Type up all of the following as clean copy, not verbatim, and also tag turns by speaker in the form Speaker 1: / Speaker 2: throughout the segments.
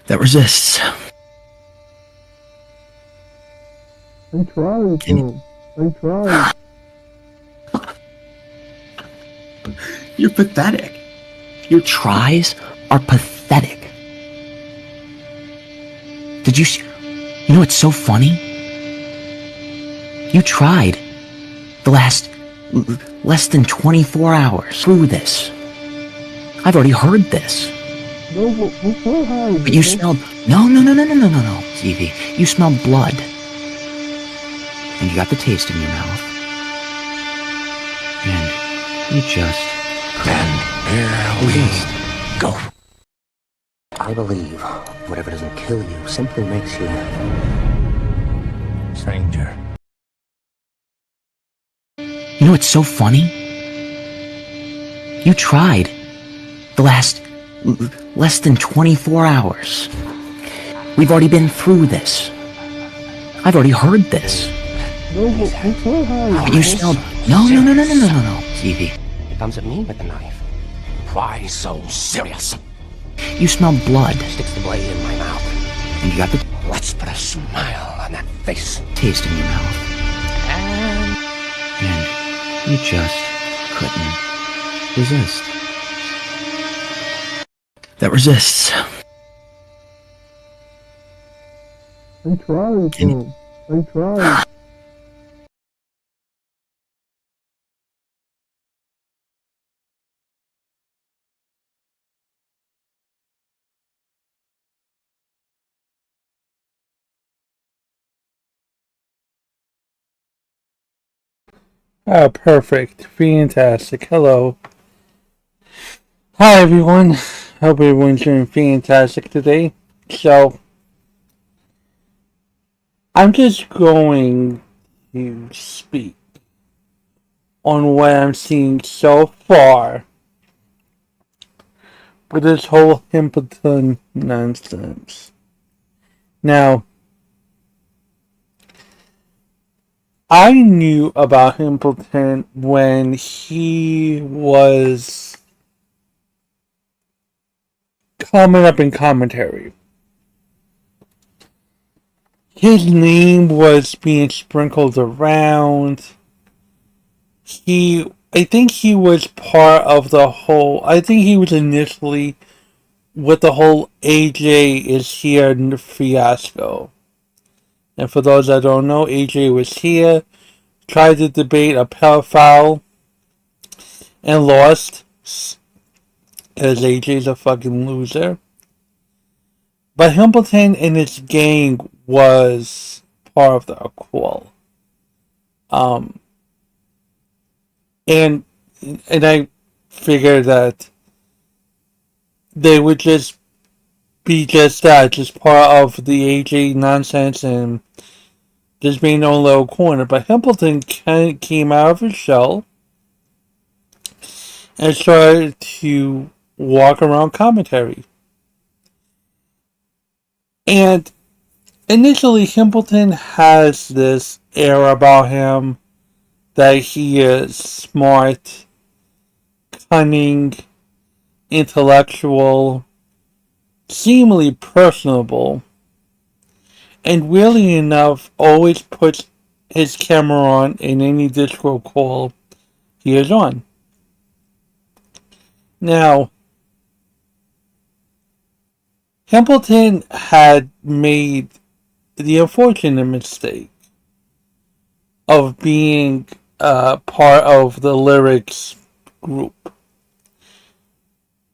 Speaker 1: that resists.
Speaker 2: I tried, though. I tried.
Speaker 1: You're pathetic. Your tries are pathetic. Did you... You know what's so funny? You tried the last less than 24 hours through this. I've already heard this.
Speaker 2: No, before how?
Speaker 1: But you smelled... No, Stevie. You smelled blood. And you got the taste in your mouth. And you just...
Speaker 3: Then here we go.
Speaker 4: I believe whatever doesn't kill you simply makes you
Speaker 3: Stranger.
Speaker 1: You know what's so funny? You tried the last less than 24 hours. We've already been through this. I've already heard this.
Speaker 2: No, before how?
Speaker 1: But you smelled... No, Stevie.
Speaker 4: He comes at me with the knife.
Speaker 3: Why so serious?
Speaker 1: You smelled blood.
Speaker 4: Sticks the blade in my mouth.
Speaker 1: And you got the
Speaker 3: Let's put a smile on that face.
Speaker 1: taste in your mouth. And you just couldn't resist. That resists.
Speaker 2: I tried, though. I tried. Oh, perfect. Fantastic. Hello. Hi, everyone. Hope everyone's doing fantastic today. So, I'm just going to speak on what I'm seeing so far with this whole Himpleton nonsense. Now, I knew about Himpleton when he was coming up in commentary. His name was being sprinkled around. I think he was part of the whole, I think he was initially with the whole AJ is here fiasco. And for those that don't know, AJ was here, tried to debate a pedophile, and lost, because AJ's a fucking loser. But Himpleton and his gang was part of the call. And I figured that they would just be just that, just part of the AJ nonsense and just being their own little corner. But Himpleton came out of his shell and started to walk around commentary. And initially, Himpleton has this air about him that he is smart, cunning, intellectual, seemingly personable, and weirdly enough, always puts his camera on in any Discord call he is on. Now, Himpleton had made the unfortunate mistake of being part of the lyrics group.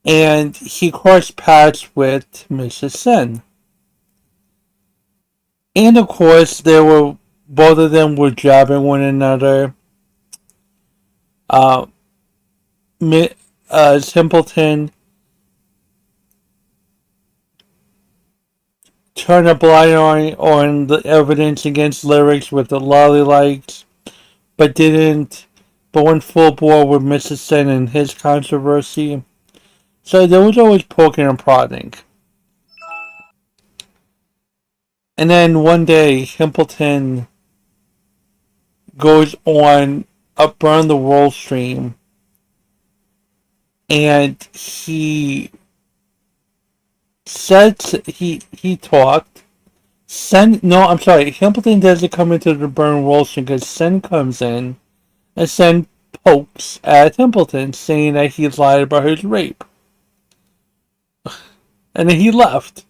Speaker 2: And he crossed paths with Mrs. Sen. And of course, both of them were jabbing one another. Simpleton turned a blind eye on the evidence against lyrics with the lolly likes, but went full bore with Mrs. Sen and his controversy. So there was always poking and prodding. And then one day, Himpleton goes on a Burn the World stream, and he said he talked. I'm sorry. Hamilton doesn't come into the burn roasting because Sen comes in and Sen pokes at Hamilton, saying that he lied about his rape, and then he left.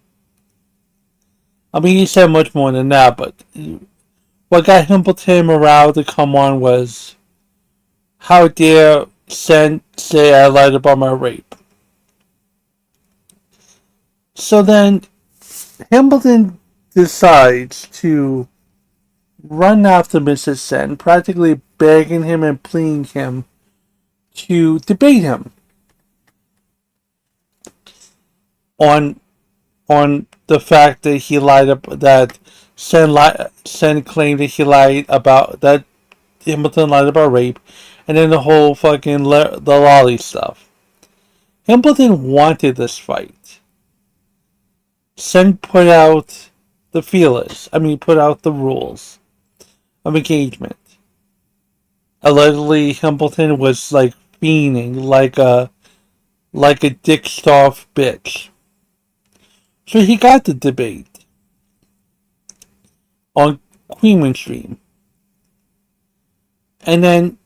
Speaker 2: I mean, he said much more than that, but what got Hamilton morale to come on was, how dare Sen say I lied about my rape? So then Hamilton decides to run after Mrs. Sen, practically begging him and pleading him to debate him on the fact that he lied that Sen claimed that he lied about that Hamilton lied about rape, and then the whole fucking the lolly stuff. Hamilton wanted this fight. Sen put out the feelers. Put out the rules of engagement. Allegedly, Hamilton was like fiending, like a dicked off bitch. So he got the debate on Queenman Stream. And then,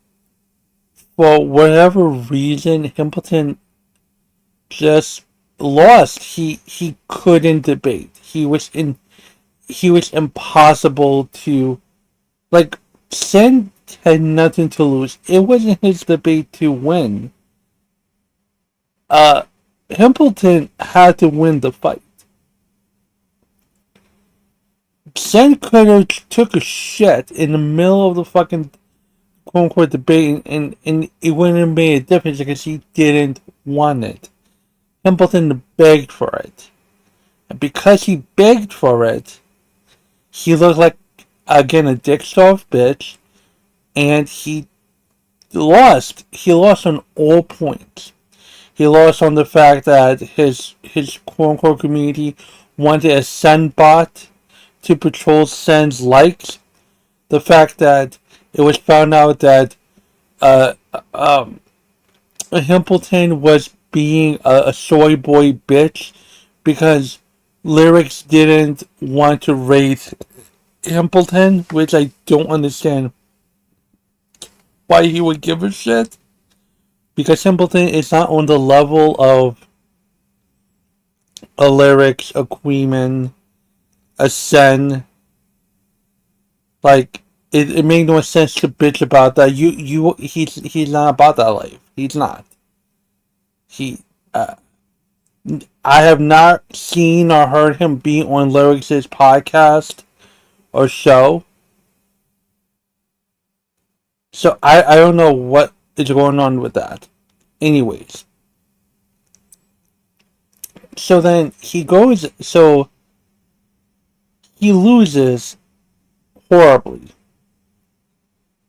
Speaker 2: for whatever reason, Hamilton just lost. He couldn't debate. He was impossible to, like, Sen had nothing to lose. It wasn't his debate to win. Hamilton had to win the fight. Sen could have took a shit in the middle of the fucking quote unquote debate, and it wouldn't have made a difference because he didn't want it. Hamilton begged for it. And because he begged for it, he looked like, again, a dick off bitch, and he lost. He lost on all points. He lost on the fact that his quote unquote community wanted a Sen bot to patrol Sen's likes. The fact that it was found out that Hamilton was being a soy boy bitch because Lyrics didn't want to raise Hamilton, which I don't understand why he would give a shit. Because Hamilton is not on the level of a Lyrics, a Queeman, a Sen. Like, it made no sense to bitch about that. He's not about that life. He's not. I have not seen or heard him be on Lyrics' podcast or show. So I don't know what is going on with that. Anyways. So then he loses horribly.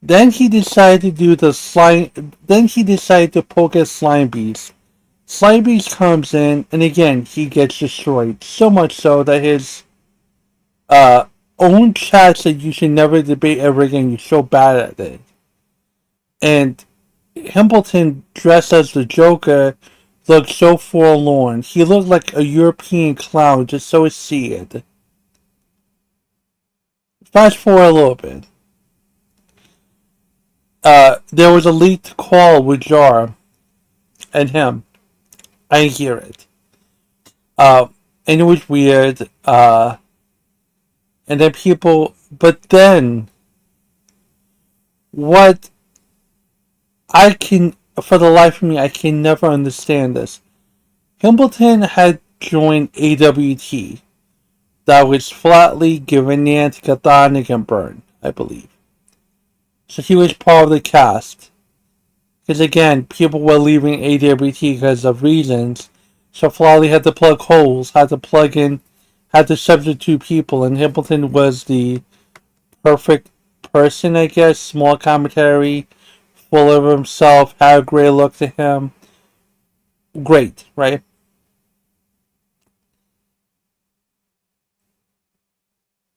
Speaker 2: Then he decided to do the slime. Then he decided to poke at Slime Beast. Slime Beast comes in, and again he gets destroyed. So much so that his own chat said you should never debate ever again. You're so bad at it. And Hamilton, dressed as the Joker, looked so forlorn. He looked like a European clown, just so sad. Fast forward a little bit. There was a leaked call with Jar and him. I didn't hear it. And it was weird. And then but then, what for the life of me, I can never understand this. Hamilton had joined AWT. That was flatly given Nant, Cathartic, and Burn, I believe. So he was part of the cast. Because again, people were leaving AWT because of reasons. So Flatley had to plug holes, had to substitute people, and Hamilton was the perfect person, I guess. Small commentary, full of himself, had a great look to him. Great, right?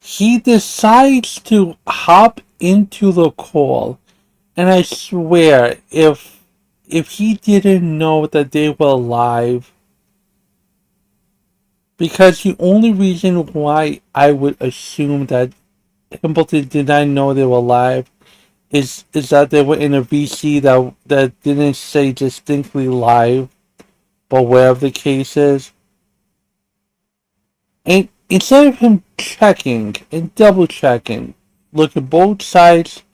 Speaker 2: He decides to hop into the call, and I swear, if he didn't know that they were live, Because the only reason why I would assume that Templeton did not know they were live is that they were in a VC that didn't say distinctly live, but whatever the case is. And instead of him checking and double checking, look at both sides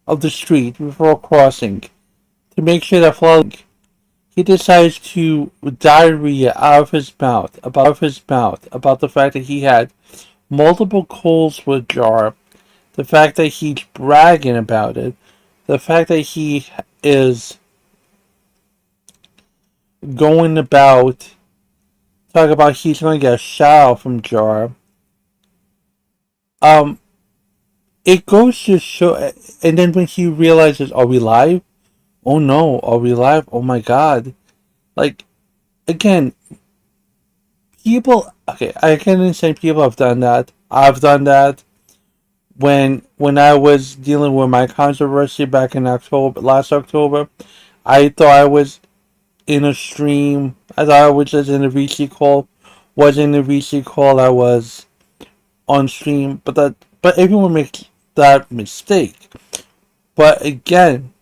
Speaker 2: of the street before crossing to make sure that flooding, he decides to diarrhea out of his mouth about the fact that he had multiple calls with Jar, the fact that he's bragging about it, the fact that he is going about talking about he's going to get a shout out from Jar. Um, it goes to show, and then when he realizes, are we live? Oh no, are we live? Oh my god. Like, again, people, okay, I can understand people have done that. I've done that when I was dealing with my controversy back in last October. I thought I was in a stream. I thought I was just in a VC call. Was in a VC call. I was on stream, but everyone makes that mistake. But again,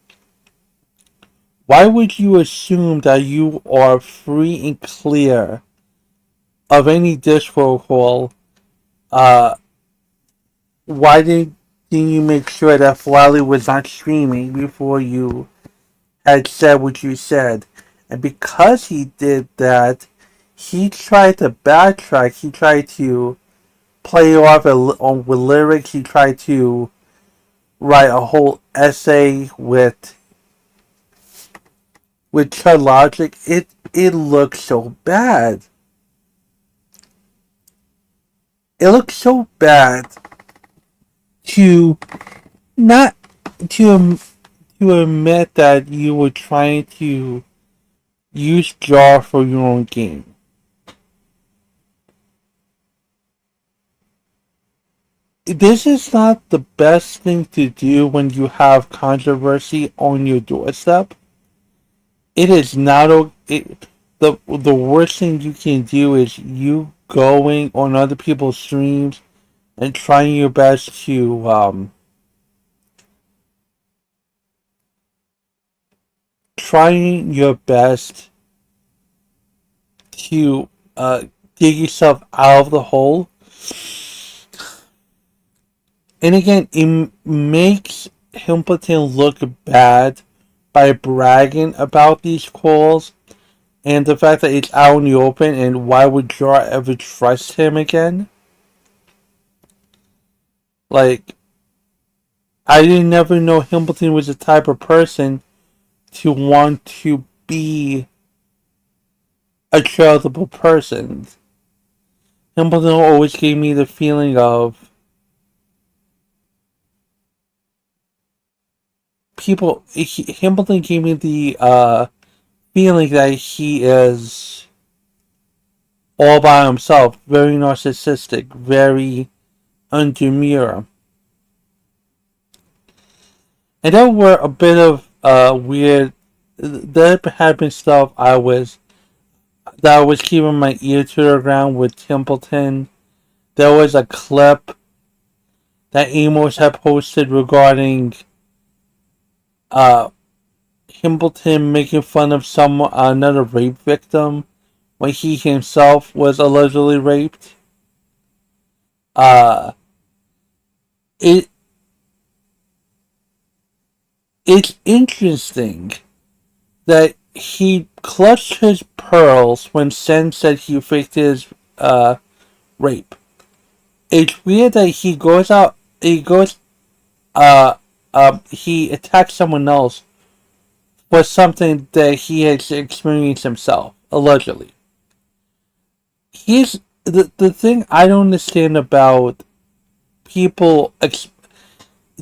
Speaker 2: why would you assume that you are free and clear of any Discord call? Why didn't you make sure that Flally was not streaming before you had said what you said? And because he did that, he tried to backtrack. He tried to play off with lyrics. He tried to write a whole essay with Chud Logic. It looks so bad. It looks so bad to not to admit that you were trying to use Jar for your own game. This is not the best thing to do when you have controversy on your doorstep. It is not the worst thing you can do is you going on other people's streams and trying your best to trying your best to dig yourself out of the hole. And again, it makes Himpleton look bad by bragging about these calls and the fact that it's out in the open, and why would Jar ever trust him again? Like, I didn't never know Himpleton was the type of person to want to be a charitable person. Himpleton always gave me the feeling of Himpleton gave me the feeling that he is all by himself, very narcissistic, very undemure. And there were a bit of weird. There had been stuff I was keeping my ear to the ground with Templeton. There was a clip that Amos had posted regarding Templeton making fun of another rape victim when he himself was allegedly raped. It it's interesting that he clutched his pearls when Sen said he faked his rape. It's weird that he attacks someone else for something that he has experienced himself, allegedly. He's the thing I don't understand about people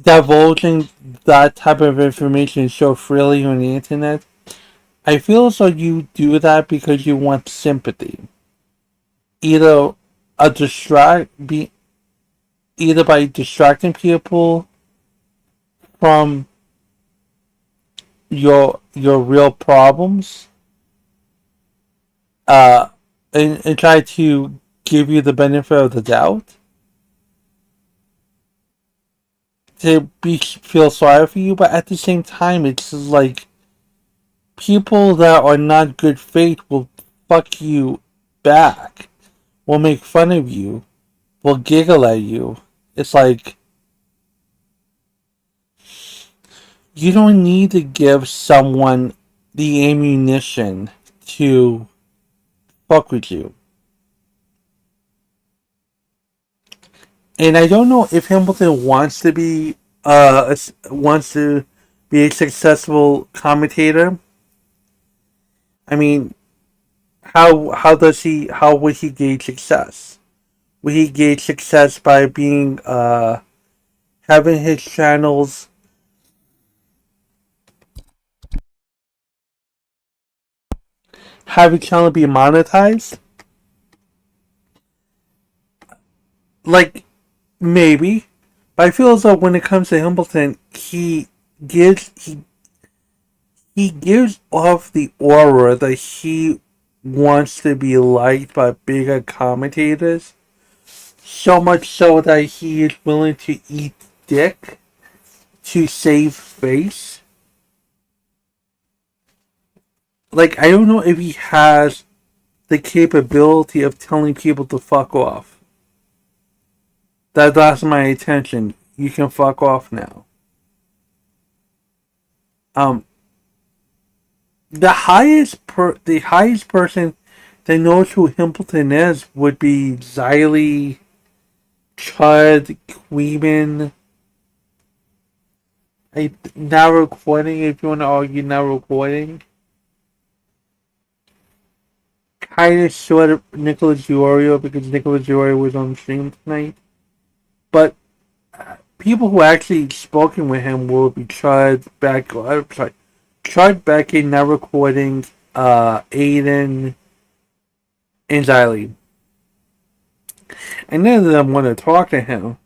Speaker 2: divulging that type of information so freely on the internet. I feel as though you do that because you want sympathy. Either either by distracting people from your real problems, and try to give you the benefit of the doubt, to feel sorry for you, but at the same time, it's like people that are not good faith will fuck you back, will make fun of you, will giggle at you. It's like you don't need to give someone the ammunition to fuck with you. And I don't know if Hamilton wants to be a successful commentator. I mean, how would he gauge success? Would he gauge success by being having his channels having channel be monetized? Like, maybe. But I feel as though when it comes to Hamilton, gives he he gives off the aura that he wants to be liked by bigger commentators. So much so that he is willing to eat dick to save face. Like, I don't know if he has the capability of telling people to fuck off. That lost my attention. You can fuck off now. Um, the highest person that knows who Himpleton is would be Xylee, Chud, Queeman. Now recording, if you want to argue now recording. Kind of sort of Nicholas Diorio, because Nicholas Diorio was on stream tonight. But people who actually spoken with him will be Chud, Becky, now recording, Aiden, and Xylee. And none of them want to talk to him.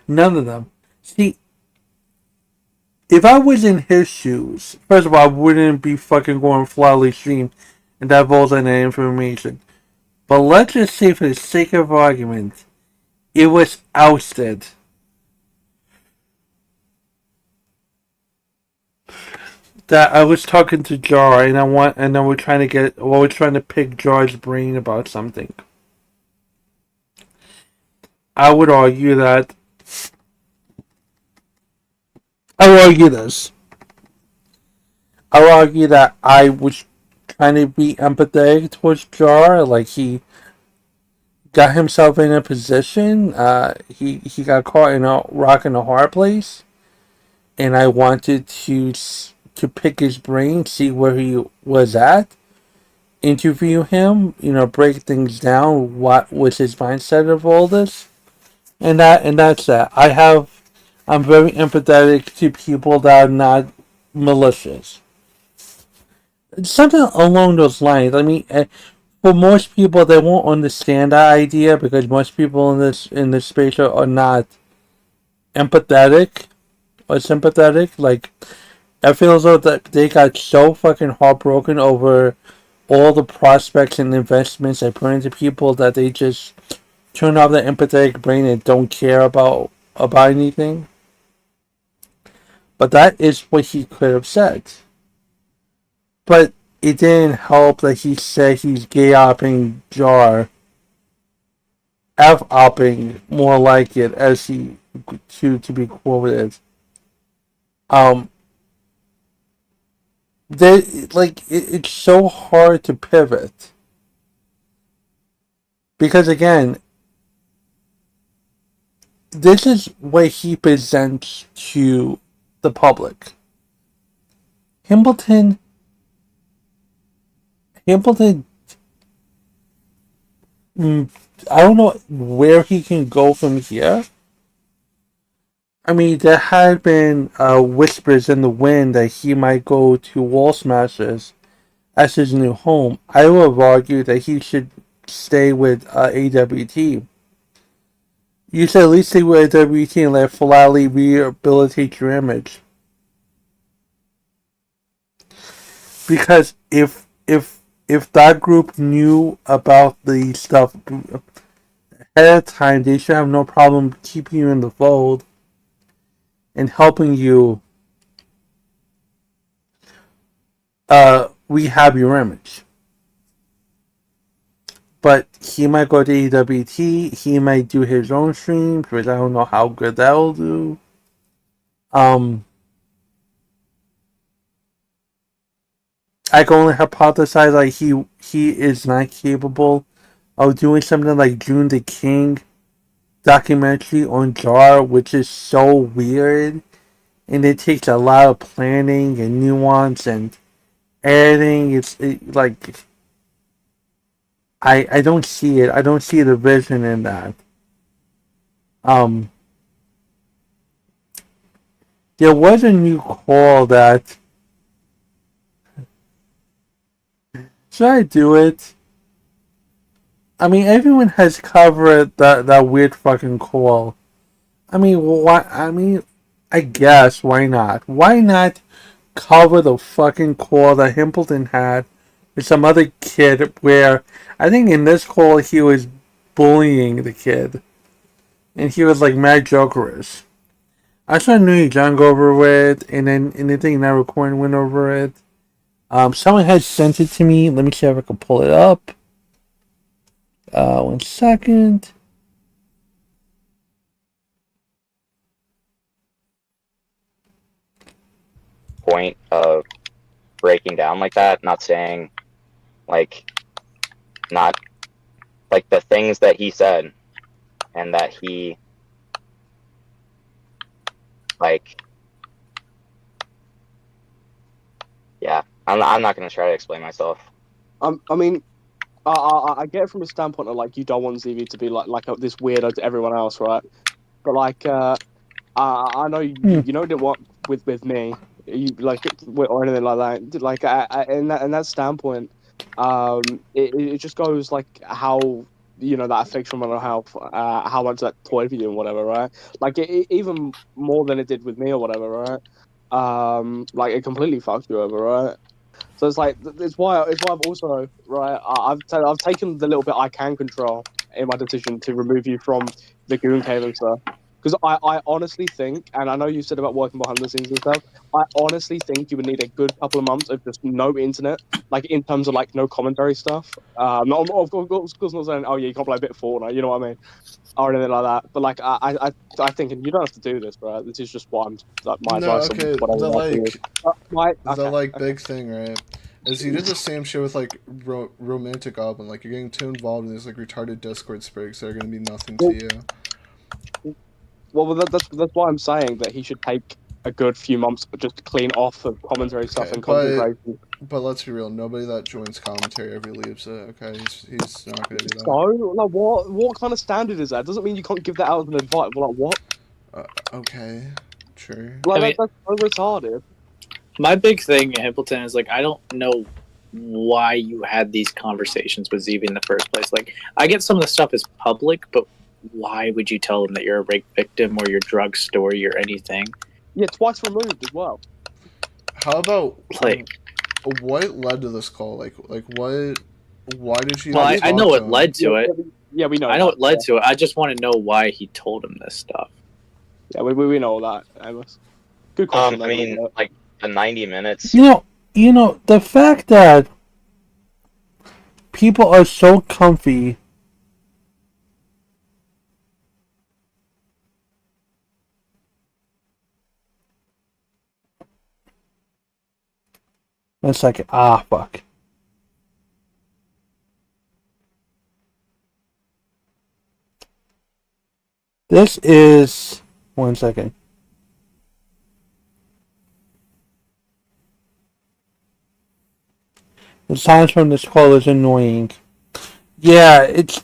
Speaker 2: None of them. See, if I was in his shoes, first of all, I wouldn't be fucking going flawless stream and divulging that information. But let's just say, for the sake of argument, it was ousted. That I was talking to Jar, and we're trying to pick Jar's brain about something. I would argue that. I would argue this. I would argue that I was trying to be empathetic towards Jar, like he got himself in a position. He got caught in a rock and a hard place, and I wanted to pick his brain, see where he was at, interview him, break things down. What was his mindset of all this, and that's that. I'm very empathetic to people that are not malicious. Something along those lines. I mean, for most people, they won't understand that idea because most people in this space are not empathetic or sympathetic. Like, I feel as though that they got so fucking heartbroken over all the prospects and investments they put into people that they just turn off their empathetic brain and don't care about anything. But that is what he could have said. But it didn't help that he said he's gay-opping Jar. F-opping, more like it, as he to be quoted. It's so hard to pivot. Because again, this is what he presents to the public. Hamilton, I don't know where he can go from here. I mean, there had been whispers in the wind that he might go to Wall Smashers as his new home. I would have argued that he should stay with AWT. You should at least stay with AWT and let Falali rehabilitate your image. Because if if that group knew about the stuff ahead of time, they should have no problem keeping you in the fold and helping you rehab your image. But he might go to EWT, he might do his own streams, which I don't know how good that'll do. I can only hypothesize like he is not capable of doing something like June the King documentary on Jar, which is so weird, and it takes a lot of planning and nuance and editing. Like I don't see it. I don't see the vision in that. Um, there was a new call that should I do it? I mean, everyone has covered that weird fucking call. I mean, why? I mean, I guess why not? Why not cover the fucking call that Himpleton had with some other kid? Where I think in this call he was bullying the kid, and he was like mad jokerish. I saw New Jung over it, and then anything that recording went over it. Someone had sent it to me. Let me see if I can pull it up. 1 second.
Speaker 5: Point of breaking down like that, not saying not like the things that he said and that he yeah, I'm not gonna try to explain myself.
Speaker 6: I mean, I get it from a standpoint of like you don't want ZV to be like this weirdo to everyone else, right? But like, I know you didn't want with me, you like or anything like that. Like, in that standpoint, it just goes like how that affects your mental health, how much that toyed for you and whatever, right? Like even more than it did with me or whatever, right? Like it completely fucked you over, right? So it's like it's why I've also I've taken the little bit I can control in my decision to remove you from the Goon Cave and stuff. Because I honestly think, and I know you said about working behind the scenes and stuff, I honestly think you would need a good couple of months of just no internet, like in terms of like no commentary stuff. Not of course not saying, oh yeah, you can't play a bit of Fortnite, you know what I mean, or anything like that. But like I think, and you don't have to do this, right? This is just what I'm like my
Speaker 7: No,
Speaker 6: advice.
Speaker 7: okay,
Speaker 6: Okay.
Speaker 7: big thing, right? Is he did the same shit with like Romantic Goblin. Like you're getting too involved in these like retarded Discord sprigs that are gonna be nothing to you.
Speaker 6: Well, that's why I'm saying that he should take a good few months just to clean off of commentary stuff and concentration.
Speaker 7: But let's be real, nobody that joins commentary ever leaves it. Okay, he's not gonna do that.
Speaker 6: So, like, what kind of standard is that? Doesn't mean you can't give that out as an advice. Like, what?
Speaker 7: Okay, sure.
Speaker 6: Like, that's so retarded.
Speaker 8: My big thing, Himpleton, is like I don't know why you had these conversations with ZV in the first place. Like, I get some of the stuff is public, but why would you tell them that you're a rape victim or your drug story or anything?
Speaker 6: Yeah, twice removed as well.
Speaker 7: How about
Speaker 8: like
Speaker 7: what led to this call? Like what? Why did you?
Speaker 8: Well, I know what led to it.
Speaker 6: Yeah, we know.
Speaker 8: I know what led to it. I just want to know why he told him this stuff.
Speaker 6: Yeah, we know that. Amos. Good question.
Speaker 5: I mean, like the 90 minutes.
Speaker 2: You know the fact that people are so comfy. One second. Fuck. This is... 1 second. The sound from this call is annoying. Yeah, it's...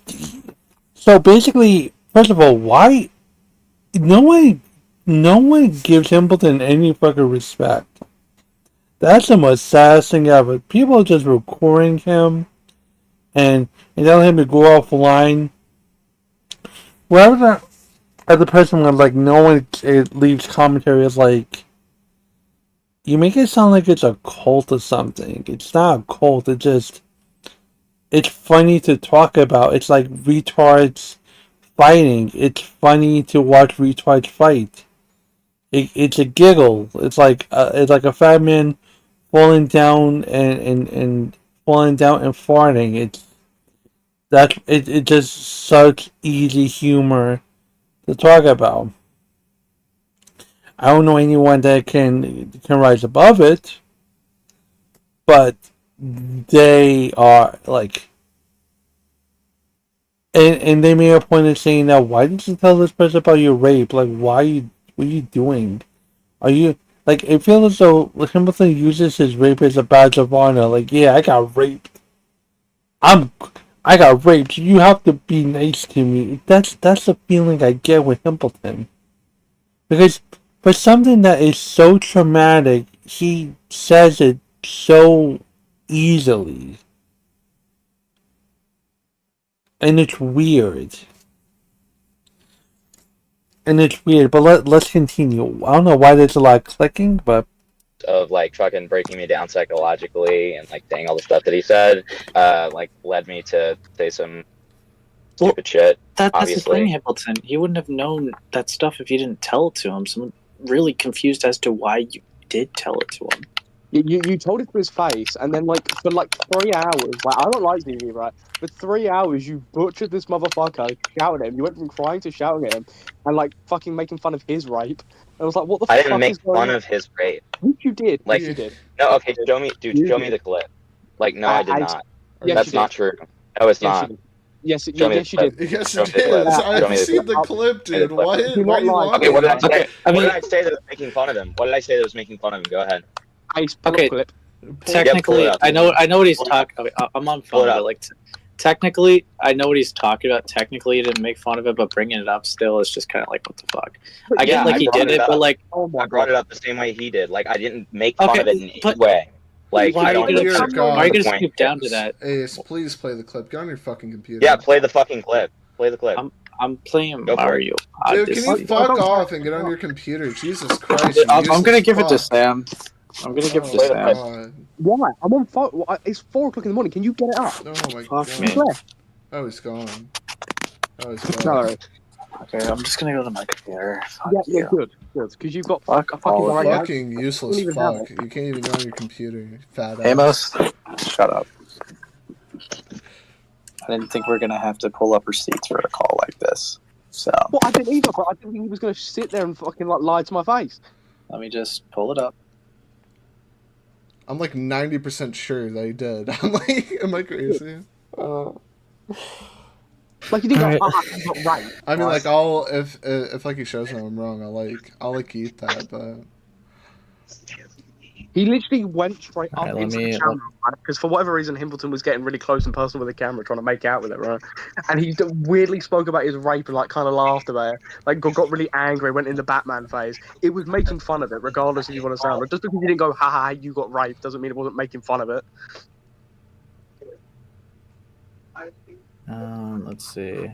Speaker 2: So basically, first of all, why... No one gives Himpleton any fucking respect. That's the most saddest thing ever. People are just recording him and telling him to go offline. Wherever the other person was like, no one leaves commentary is like, you make it sound like it's a cult or something. It's not a cult. It's just it's funny to talk about. It's like retards fighting. It's funny to watch retards fight. It's a giggle. It's like a fat man falling down and falling down and farting. It's just such easy humor to talk about. I don't know anyone that can rise above it, but they are like, and they made a point of saying that. Why didn't you tell this person about your rape? Like, what are you doing? Are you like? It feels as though Hamilton uses his rape as a badge of honor. Like, yeah, I got raped. I'm I got raped. You have to be nice to me. That's the feeling I get with Templeton. Because for something that is so traumatic, he says it so easily. And it's weird. But let's continue. I don't know why there's a lot of clicking, but
Speaker 5: of like fucking breaking me down psychologically and like saying all the stuff that he said, like led me to say some stupid shit.
Speaker 8: That's the
Speaker 5: Obviously,
Speaker 8: thing, Hamilton. He wouldn't have known that stuff if you didn't tell it to him. So I'm really confused as to why you did tell it to him.
Speaker 6: You told it to his face, and then like for like 3 hours, like I don't like TV, right? For 3 hours, you butchered this motherfucker, shouting at him. You went from crying to shouting at him, and like fucking making fun of his rape. I was like, what the
Speaker 5: I
Speaker 6: fuck
Speaker 5: didn't make
Speaker 6: is going
Speaker 5: fun
Speaker 6: on?
Speaker 5: of his rape.
Speaker 6: Yes, you did.
Speaker 5: Like,
Speaker 6: Yes, you did.
Speaker 5: no, okay, show me, dude,
Speaker 6: You
Speaker 5: show me
Speaker 6: did.
Speaker 5: the clip. Like, no, I did not.
Speaker 6: Yes,
Speaker 5: That's
Speaker 6: you
Speaker 5: not
Speaker 6: did.
Speaker 5: true. No, it's
Speaker 6: Yes,
Speaker 5: not.
Speaker 6: you did. Yes,
Speaker 5: Show me
Speaker 6: yes,
Speaker 5: the
Speaker 6: you
Speaker 5: clip.
Speaker 6: did.
Speaker 7: Yes,
Speaker 5: Show
Speaker 7: it
Speaker 5: me the clip.
Speaker 7: is.
Speaker 5: Show
Speaker 7: I've
Speaker 5: me the
Speaker 7: seen
Speaker 5: clip.
Speaker 7: the clip,
Speaker 5: Show me the
Speaker 7: dude.
Speaker 5: clip.
Speaker 7: Why
Speaker 6: Do
Speaker 7: are
Speaker 6: not
Speaker 7: you
Speaker 6: lie.
Speaker 7: lying?
Speaker 5: Okay, what did I say?
Speaker 8: Okay, I
Speaker 5: What
Speaker 8: mean,
Speaker 5: did I say that was making fun of him? What did I say that was making fun of him? Go ahead.
Speaker 6: Ace, pull
Speaker 8: Okay.
Speaker 6: up clip.
Speaker 8: technically,
Speaker 5: pull it up.
Speaker 8: I know what he's
Speaker 5: Pull it up.
Speaker 8: talking. I'm on
Speaker 5: Pull it
Speaker 8: phone,
Speaker 5: up.
Speaker 8: but like, technically, I know what he's talking about. Technically, he didn't make fun of it, but bringing it up still is just kind of like, what the fuck. I
Speaker 5: Yeah,
Speaker 8: get like
Speaker 5: I
Speaker 8: he
Speaker 5: brought
Speaker 8: did
Speaker 5: it
Speaker 8: it,
Speaker 5: up.
Speaker 8: but like,
Speaker 6: Oh my
Speaker 5: I brought
Speaker 6: god.
Speaker 5: it up the same way he did. Like, I didn't make fun
Speaker 8: Okay,
Speaker 5: of it in any
Speaker 8: but
Speaker 5: way. Like,
Speaker 8: why
Speaker 5: I
Speaker 8: are you
Speaker 5: don't
Speaker 8: gonna
Speaker 5: look
Speaker 7: Dear
Speaker 5: for
Speaker 7: God.
Speaker 8: why are you
Speaker 5: the
Speaker 8: gonna
Speaker 5: point.
Speaker 8: scoop down to that?
Speaker 7: Ace, please play the clip. Get on your fucking computer.
Speaker 5: Yeah, play the fucking clip. Play the clip.
Speaker 8: I'm playing
Speaker 5: Go for it.
Speaker 8: Mario
Speaker 7: Dude, can you
Speaker 8: Odyssey.
Speaker 7: fuck off and get on your computer? Jesus Christ, you
Speaker 8: I'm
Speaker 7: useless
Speaker 8: gonna give it to
Speaker 7: fuck.
Speaker 8: Sam. I'm gonna give it to
Speaker 5: Play the
Speaker 8: Sam.
Speaker 5: clip.
Speaker 7: God.
Speaker 6: Why? I'm on phone. It's 4 o'clock in the morning. Can you get it up?
Speaker 7: Oh my
Speaker 8: Fuck
Speaker 7: God.
Speaker 8: me.
Speaker 7: Oh, he's gone. Oh, he's
Speaker 6: No.
Speaker 7: gone.
Speaker 8: Okay, I'm just gonna go to my computer. Fuck
Speaker 6: Yeah,
Speaker 8: you.
Speaker 6: good. Because you've got
Speaker 8: Fuck
Speaker 6: a fucking
Speaker 8: all of
Speaker 6: right
Speaker 8: you.
Speaker 6: now.
Speaker 7: Fucking useless
Speaker 6: even have
Speaker 7: fuck. You can't even go on your computer, you fat ass.
Speaker 8: Amos, shut up. I didn't think we were gonna have to pull up receipts for a call like this. So
Speaker 6: Well, I didn't either, but I didn't think he was going to sit there and fucking like lie to my face.
Speaker 8: let me just pull it up.
Speaker 7: I'm like 90% sure that he did. Am I crazy?
Speaker 6: Like he didn't
Speaker 8: Alright.
Speaker 6: go, he got right.
Speaker 7: I mean, like, I'll if like he shows me I'm wrong, I'll eat that, but
Speaker 6: He literally went straight up
Speaker 8: Alright, let
Speaker 6: into
Speaker 8: me-
Speaker 6: the camera, right? Because for whatever reason, Himbleton was getting really close and personal with the camera, trying to make out with it, right? And he weirdly spoke about his rape and like kind of laughed about it, like got really angry, went in the Batman phase. It was making fun of it, regardless if you want to sound. Like, just because you didn't go, ha ha, you got raped, doesn't mean it wasn't making fun of it.
Speaker 8: Let's see.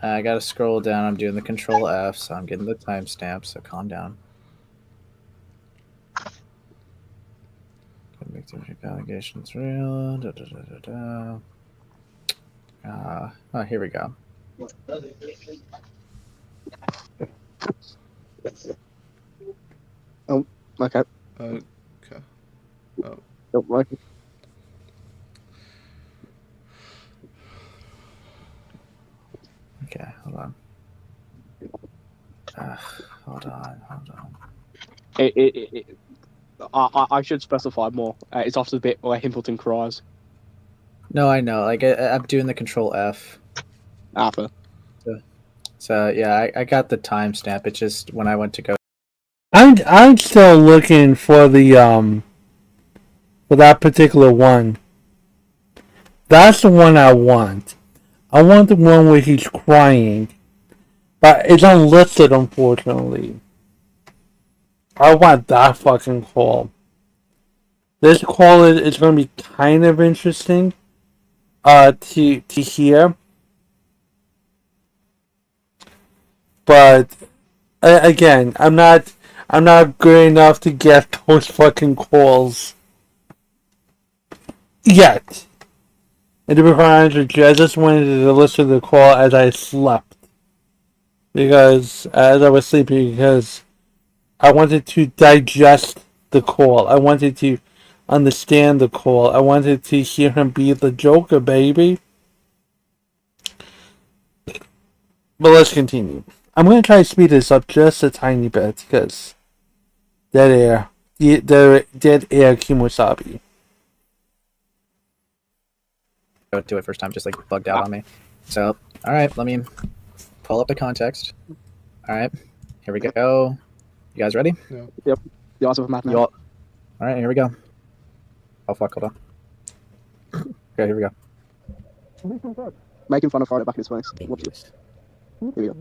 Speaker 8: I gotta scroll down. I'm doing the Control F, so I'm getting the timestamp. So calm down. Make the allegations real. Da, da, da, da, da. Oh, here we go.
Speaker 6: Oh, okay.
Speaker 7: okay.
Speaker 6: Oh, okay.
Speaker 8: Okay, hold on. Hold on.
Speaker 6: I should specify more. It's after the bit where Himbleton cries.
Speaker 8: No, I know. Like I'm doing the Control F.
Speaker 6: After.
Speaker 8: So yeah, I got the timestamp. It's just when I went to go.
Speaker 2: I'm still looking for the for that particular one. That's the one I want. I want the one where he's crying, but it's unlisted, unfortunately. I want that fucking call. This call is going to be kind of interesting to hear, but again, I'm not good enough to get those fucking calls yet. And to be quite honest with you, I just wanted to listen to the call as I slept. Because, as I was sleeping, because I wanted to digest the call. I wanted to understand the call. I wanted to hear him be the Joker, baby. But let's continue. I'm going to try to speed this up just a tiny bit, because dead air. Dead air Kimosabi.
Speaker 9: Do it first time, just like bugged out on me. So, all right, let me pull up the context. All right, here we go. You guys ready?
Speaker 7: Yeah.
Speaker 6: Yep. The answer for Madman.
Speaker 9: All right, here we go. Oh fuck, hold on. Okay, here we go.
Speaker 6: Making fun of Friday back in his face. Watch
Speaker 1: Ambiguous.
Speaker 6: it. Here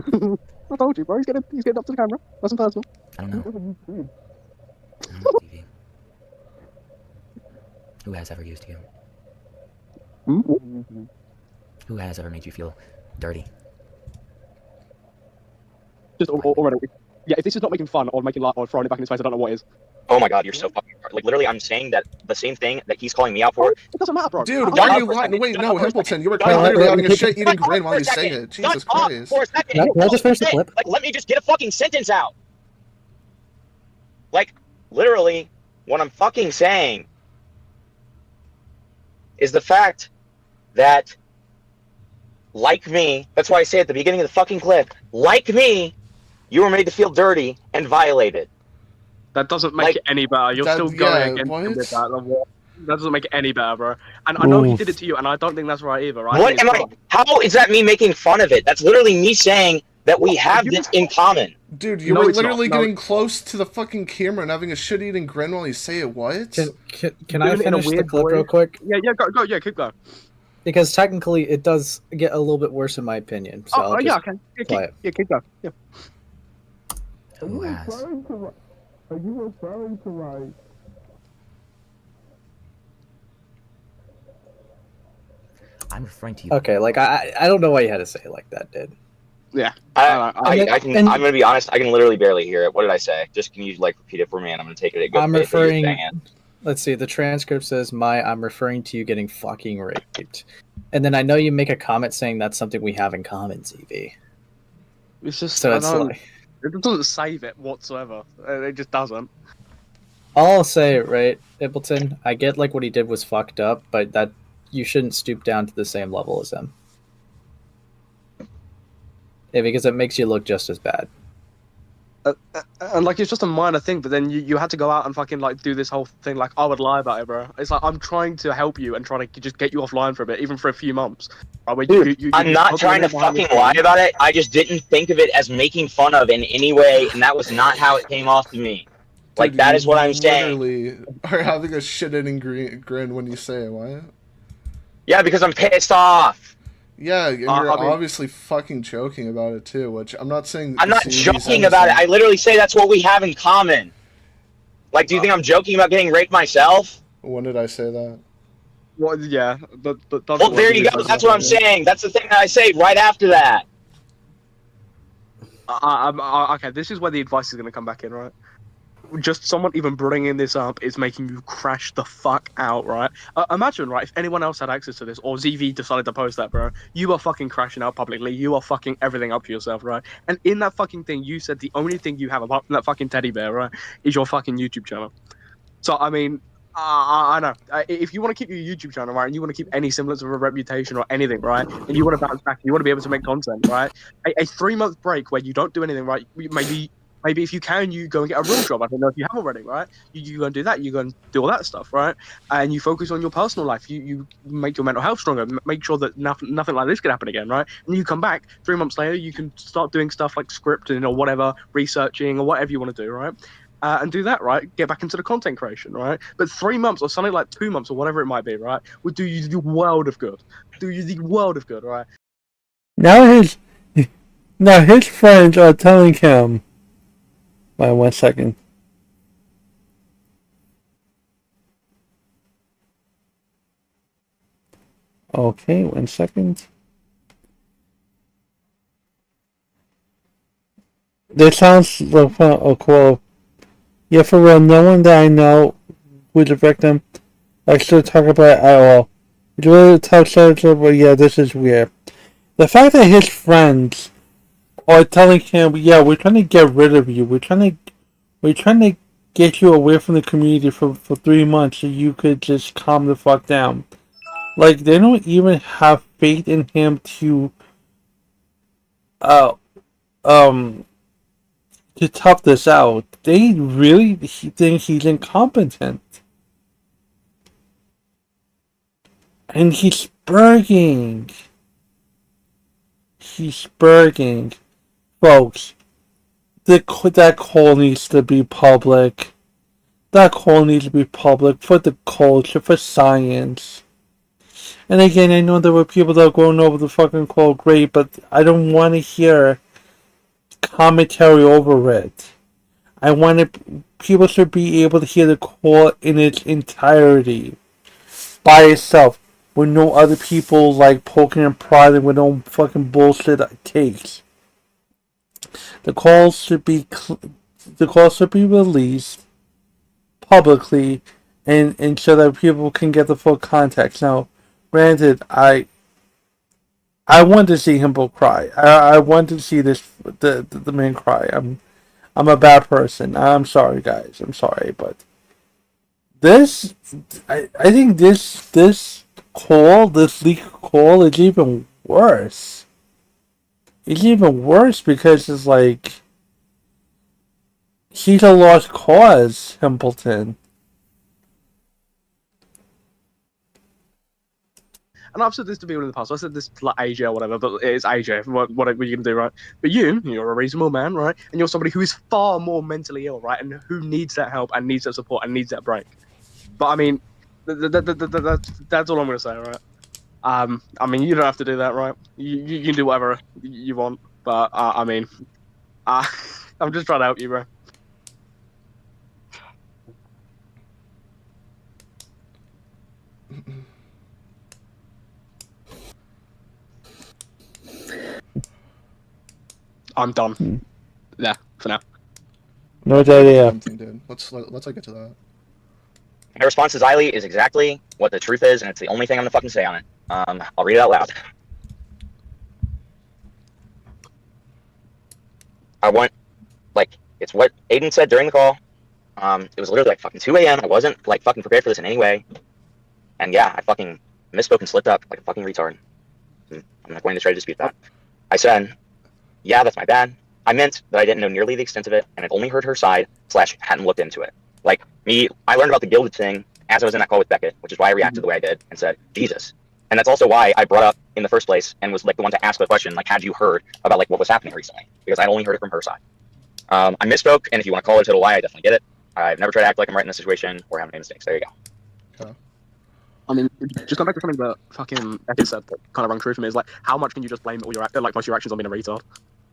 Speaker 6: we go. I told you, bro. He's getting up to the camera. Nothing personal.
Speaker 1: I don't know. I don't know, TV. Who has ever used you?
Speaker 6: Mm-hmm.
Speaker 1: Who has ever made you feel dirty?
Speaker 6: Just already. Yeah, if this is not making fun or making light or throwing it back in his face, I don't know what is.
Speaker 5: Oh my god, you're so fucking like literally. I'm saying that the same thing that he's calling me out for.
Speaker 6: It doesn't matter, bro.
Speaker 7: Dude,
Speaker 5: Shut
Speaker 7: why are
Speaker 5: up
Speaker 7: you
Speaker 5: for a
Speaker 7: lying?
Speaker 5: second.
Speaker 7: Wait,
Speaker 5: Shut
Speaker 7: no,
Speaker 5: up for a
Speaker 7: Himpleton,
Speaker 5: second.
Speaker 7: you were
Speaker 5: Shut up
Speaker 7: literally
Speaker 5: for a
Speaker 7: having a
Speaker 5: second.
Speaker 7: shit-eating
Speaker 5: Shut up
Speaker 7: grin while
Speaker 5: for a
Speaker 7: you saying
Speaker 5: second.
Speaker 7: it. Jesus
Speaker 5: Shut up
Speaker 7: Christ.
Speaker 5: for a second.
Speaker 9: Can I just finish the clip?
Speaker 5: Like, let me just get a fucking sentence out. Like, literally, what I'm fucking saying is the fact that, like me, that's why I say at the beginning of the fucking clip, like me, you were made to feel dirty and violated.
Speaker 6: That doesn't make
Speaker 5: Like,
Speaker 6: it any better. You're
Speaker 7: that-
Speaker 6: still going
Speaker 7: yeah,
Speaker 6: against
Speaker 7: what?
Speaker 6: him with that. That doesn't make it any better, bro. And I know he did it to you, and I don't think that's right either, right?
Speaker 5: What am I? How is that me making fun of it? That's literally me saying that we have this in common.
Speaker 7: Dude, you
Speaker 6: No,
Speaker 7: were
Speaker 6: it's not.
Speaker 7: literally
Speaker 6: No,
Speaker 7: getting
Speaker 6: it's not.
Speaker 7: close to the fucking camera and having a shit-eating grin while you say it. What?
Speaker 9: Can I
Speaker 6: Doing it in a
Speaker 9: finish the
Speaker 6: weird
Speaker 9: clip
Speaker 6: way.
Speaker 9: real quick?
Speaker 6: Yeah, go, yeah, keep going.
Speaker 9: Because technically, it does get a little bit worse in my opinion. So I'll
Speaker 6: yeah,
Speaker 9: just
Speaker 6: okay. Yeah,
Speaker 9: play it.
Speaker 6: keep going. Yeah.
Speaker 1: Who has?
Speaker 6: Are you referring to like?
Speaker 1: I'm referring to you.
Speaker 9: Okay, like I don't know why you had to say it like that, dude.
Speaker 6: Yeah.
Speaker 5: I can. I'm gonna be honest. I can literally barely hear it. What did I say? Just can you like repeat it for me? And I'm gonna take it at good
Speaker 9: I'm
Speaker 5: faith that you're
Speaker 9: referring.
Speaker 5: saying it.
Speaker 9: Let's see. The transcript says, I'm referring to you getting fucking raped," and then I know you make a comment saying that's something we have in common, ZV.
Speaker 6: It's just
Speaker 9: So it's like,
Speaker 6: it doesn't save it whatsoever. It just doesn't.
Speaker 9: all I'll say, right, Impleton, I get like what he did was fucked up, but that you shouldn't stoop down to the same level as him. Yeah, because it makes you look just as bad.
Speaker 6: And like it's just a minor thing, but then you had to go out and fucking like do this whole thing. Like I would lie about it, bro. It's like I'm trying to help you and trying to just get you offline for a bit, even for a few months. Right,
Speaker 5: Dude, I'm not trying to fucking lie about it. I just didn't think of it as making fun of in any way, and that was not how it came off to me. Like
Speaker 7: Dude,
Speaker 5: that
Speaker 7: you
Speaker 5: is what I'm saying.
Speaker 7: literally are having a shit-eating grin when you say it. What?
Speaker 5: Yeah, because I'm pissed off.
Speaker 7: Yeah, and you're
Speaker 6: I mean-
Speaker 7: obviously fucking joking about it too, which I'm not saying.
Speaker 5: I'm not
Speaker 7: CV's
Speaker 5: joking about it. I
Speaker 7: innocent.
Speaker 5: literally say that's what we have in common. Like, do you think I'm joking about getting raped myself?
Speaker 7: When did I say that?
Speaker 6: Well, yeah.
Speaker 5: Well, there you go. That's what I'm saying. That's the thing that I say right after that.
Speaker 6: Okay, this is where the advice is going to come back in, right? Just someone even bringing this up is making you crash the fuck out, right? Imagine, right, if anyone else had access to this, or ZV decided to post that, bro, you are fucking crashing out publicly. You are fucking everything up for yourself, right? And in that fucking thing, you said the only thing you have apart from that fucking teddy bear, right, is your fucking YouTube channel. So, I mean, I know. If you want to keep your YouTube channel, right, and you want to keep any semblance of a reputation or anything, right, and you want to bounce back, you want to be able to make content, right, a 3-month break where you don't do anything, right, maybe if you can, you go and get a real job. I don't know if you have already, right? You go and do that. You go and do all that stuff, right? And you focus on your personal life. You make your mental health stronger. Make sure that nothing like this can happen again, right? And you come back 3 months later, you can start doing stuff like scripting or whatever, researching or whatever you want to do, right? And do that, right? Get back into the content creation, right? But 3 months or something like 2 months or whatever it might be, right, would do you the world of good. Do you the world of good, right?
Speaker 2: Now his friends are telling him. Wait 1 second. Okay, 1 second. This sounds like a quote. Yeah, for real, no one that I know who's a victim I still talk about it at all. It's really tough subject, but yeah, this is weird. The fact that his friends are telling him, yeah, we're trying to get rid of you. We're trying to get you away from the community for 3 months so you could just calm the fuck down. Like, they don't even have faith in him uh um to tough this out. They really think he's incompetent. And he's spurging. He's spurging. Folks, that call needs to be public. That call needs to be public for the culture, for science. And again, I know there were people that were going over the fucking call great, but I don't want to hear commentary over it. I want to, people should be able to hear the call in its entirety by itself, with no other people like poking and prodding with no fucking bullshit takes. The calls should be released publicly, and so that people can get the full context. Now, granted, I want to see him both cry. I want to see the man cry. I'm a bad person. I'm sorry, guys. I'm sorry, but this I think this call, this leak call, is even worse. It's even worse because it's like he's a lost cause, Templeton.
Speaker 6: And I've said this to people in the past. I said this to like AJ or whatever, but it's AJ. What are you gonna do, right? But you're a reasonable man, right? And you're somebody who is far more mentally ill, right? And who needs that help and needs that support and needs that break. But I mean, that's all I'm gonna say, right? I mean, you don't have to do that, right? You can do whatever you want, but I mean, I'm just trying to help you, bro. I'm done. Yeah, for now.
Speaker 2: No idea.
Speaker 7: Dude. Let's get to that.
Speaker 5: My response to Xylee is exactly what the truth is, and it's the only thing I'm gonna fucking say on it. I'll read it out loud. It's what Aiden said during the call. It was literally like fucking 2 a.m. I wasn't like fucking prepared for this in any way. And yeah, I fucking misspoke and slipped up like a fucking retard. I'm not going to try to dispute that. I said, yeah, that's my bad. I meant that I didn't know nearly the extent of it, and I'd only heard her side / hadn't looked into it. Like me, I learned about the gilded thing as I was in that call with Beckett, which is why I reacted the way I did and said, Jesus. And that's also why I brought up in the first place and was like the one to ask the question, like, had you heard about like what was happening recently? Because I'd only heard it from her side. I misspoke, and if you want to call it a total lie, I definitely get it. I've never tried to act like I'm right in this situation or have any mistakes. There you go.
Speaker 7: Okay.
Speaker 6: I mean, just going back to something that fucking Beckett said that kind of rang true for me is like, how much can you just blame all your like most of your actions on being a retard?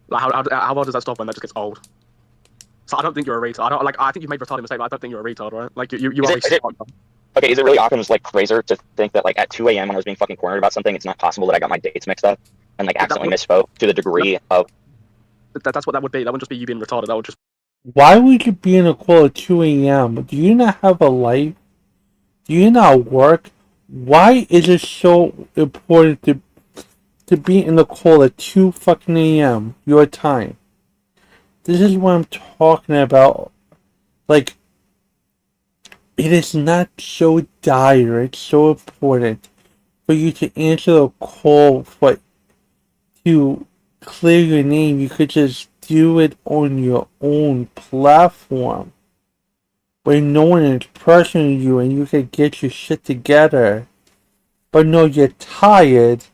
Speaker 6: Like, how well does that stop when that just gets old? So I don't think you're a retard. I think you've made retarded mistakes, but I don't think you're a retard, right? Like you are.
Speaker 5: Okay, is it really Occam's like crazer to think that like at 2 a.m. when I was being fucking cornered about something, it's not possible that I got my dates mixed up and like accidentally misspoke to the degree of?
Speaker 6: That's what that would be. That wouldn't just be you being retarded. That would just.
Speaker 2: Why would you be in a call at 2 a.m.? Do you not have a life? Do you not work? Why is it so important to be in the call at 2 fucking a.m. your time? This is what I'm talking about. Like, it is not so dire. It's so important for you to answer a call to clear your name. You could just do it on your own platform where no one is pressuring you and you can get your shit together. But no, you're tired.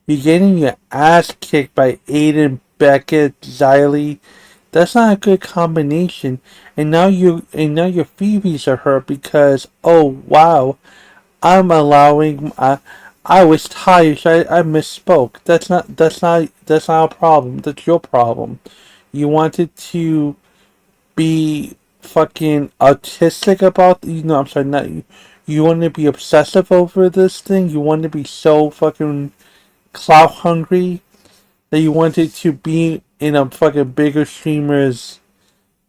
Speaker 2: You're getting your ass kicked by Aiden, Beckett, Xylee. That's not a good combination. And now your feebies are hurt because, oh wow, I'm allowing I was tired, so I misspoke. That's not a problem. That's your problem. You wanted to be fucking autistic about, I'm sorry, not you. You want to be obsessive over this thing. You want to be so fucking clout hungry that you wanted to be in a fucking bigger streamer's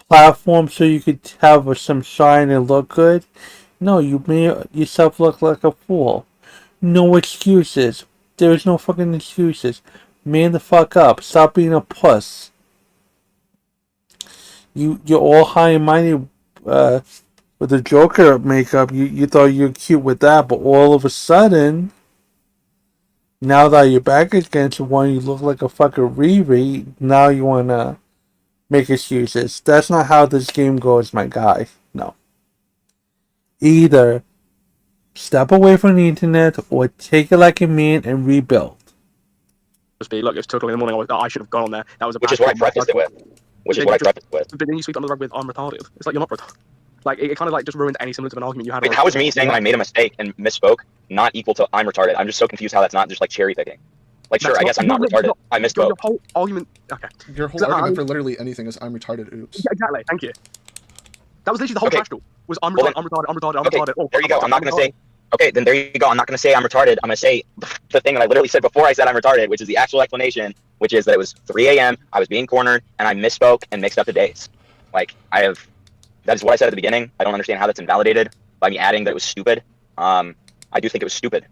Speaker 2: platform so you could have some shine and look good. No, you made yourself look like a fool. No excuses. There's no fucking excuses. Man the fuck up. Stop being a puss. You're all high and mighty with the Joker makeup. You thought you were cute with that, but all of a sudden, now that you're back against one, you look like a fucking Riri. Now you wanna make excuses. That's not how this game goes, my guy. No. Either step away from the internet or take it like a man and rebuild.
Speaker 6: Just be, look, it's 2 o'clock in the morning. I should have gone on there. That was a
Speaker 5: Which is what I prefaced it with. But then you sweep under the rug with, I'm retarded. It's like, you're not retarded. Like, it kind of like just ruined any semblance of an argument you had. Wait, how is me saying that I made a mistake and misspoke not equal to I'm retarded? I'm just so confused how that's not just like cherry picking. Like, sure, I guess I'm not retarded. I misspoke.
Speaker 6: Your whole argument. Okay.
Speaker 7: Your whole argument for literally anything is I'm retarded. Oops.
Speaker 6: Yeah, exactly. Thank you. That was literally the whole trash talk. Was I'm retarded. I'm retarded.
Speaker 5: Okay, there you go. I'm not gonna say. Okay, then there you go. I'm not gonna say I'm retarded. I'm gonna say the thing that I literally said before I said I'm retarded, which is the actual explanation, which is that it was 3 a.m. I was being cornered and I misspoke and mixed up the days. Like that is what I said at the beginning. I don't understand how that's invalidated by me adding that it was stupid. I do think it was stupid.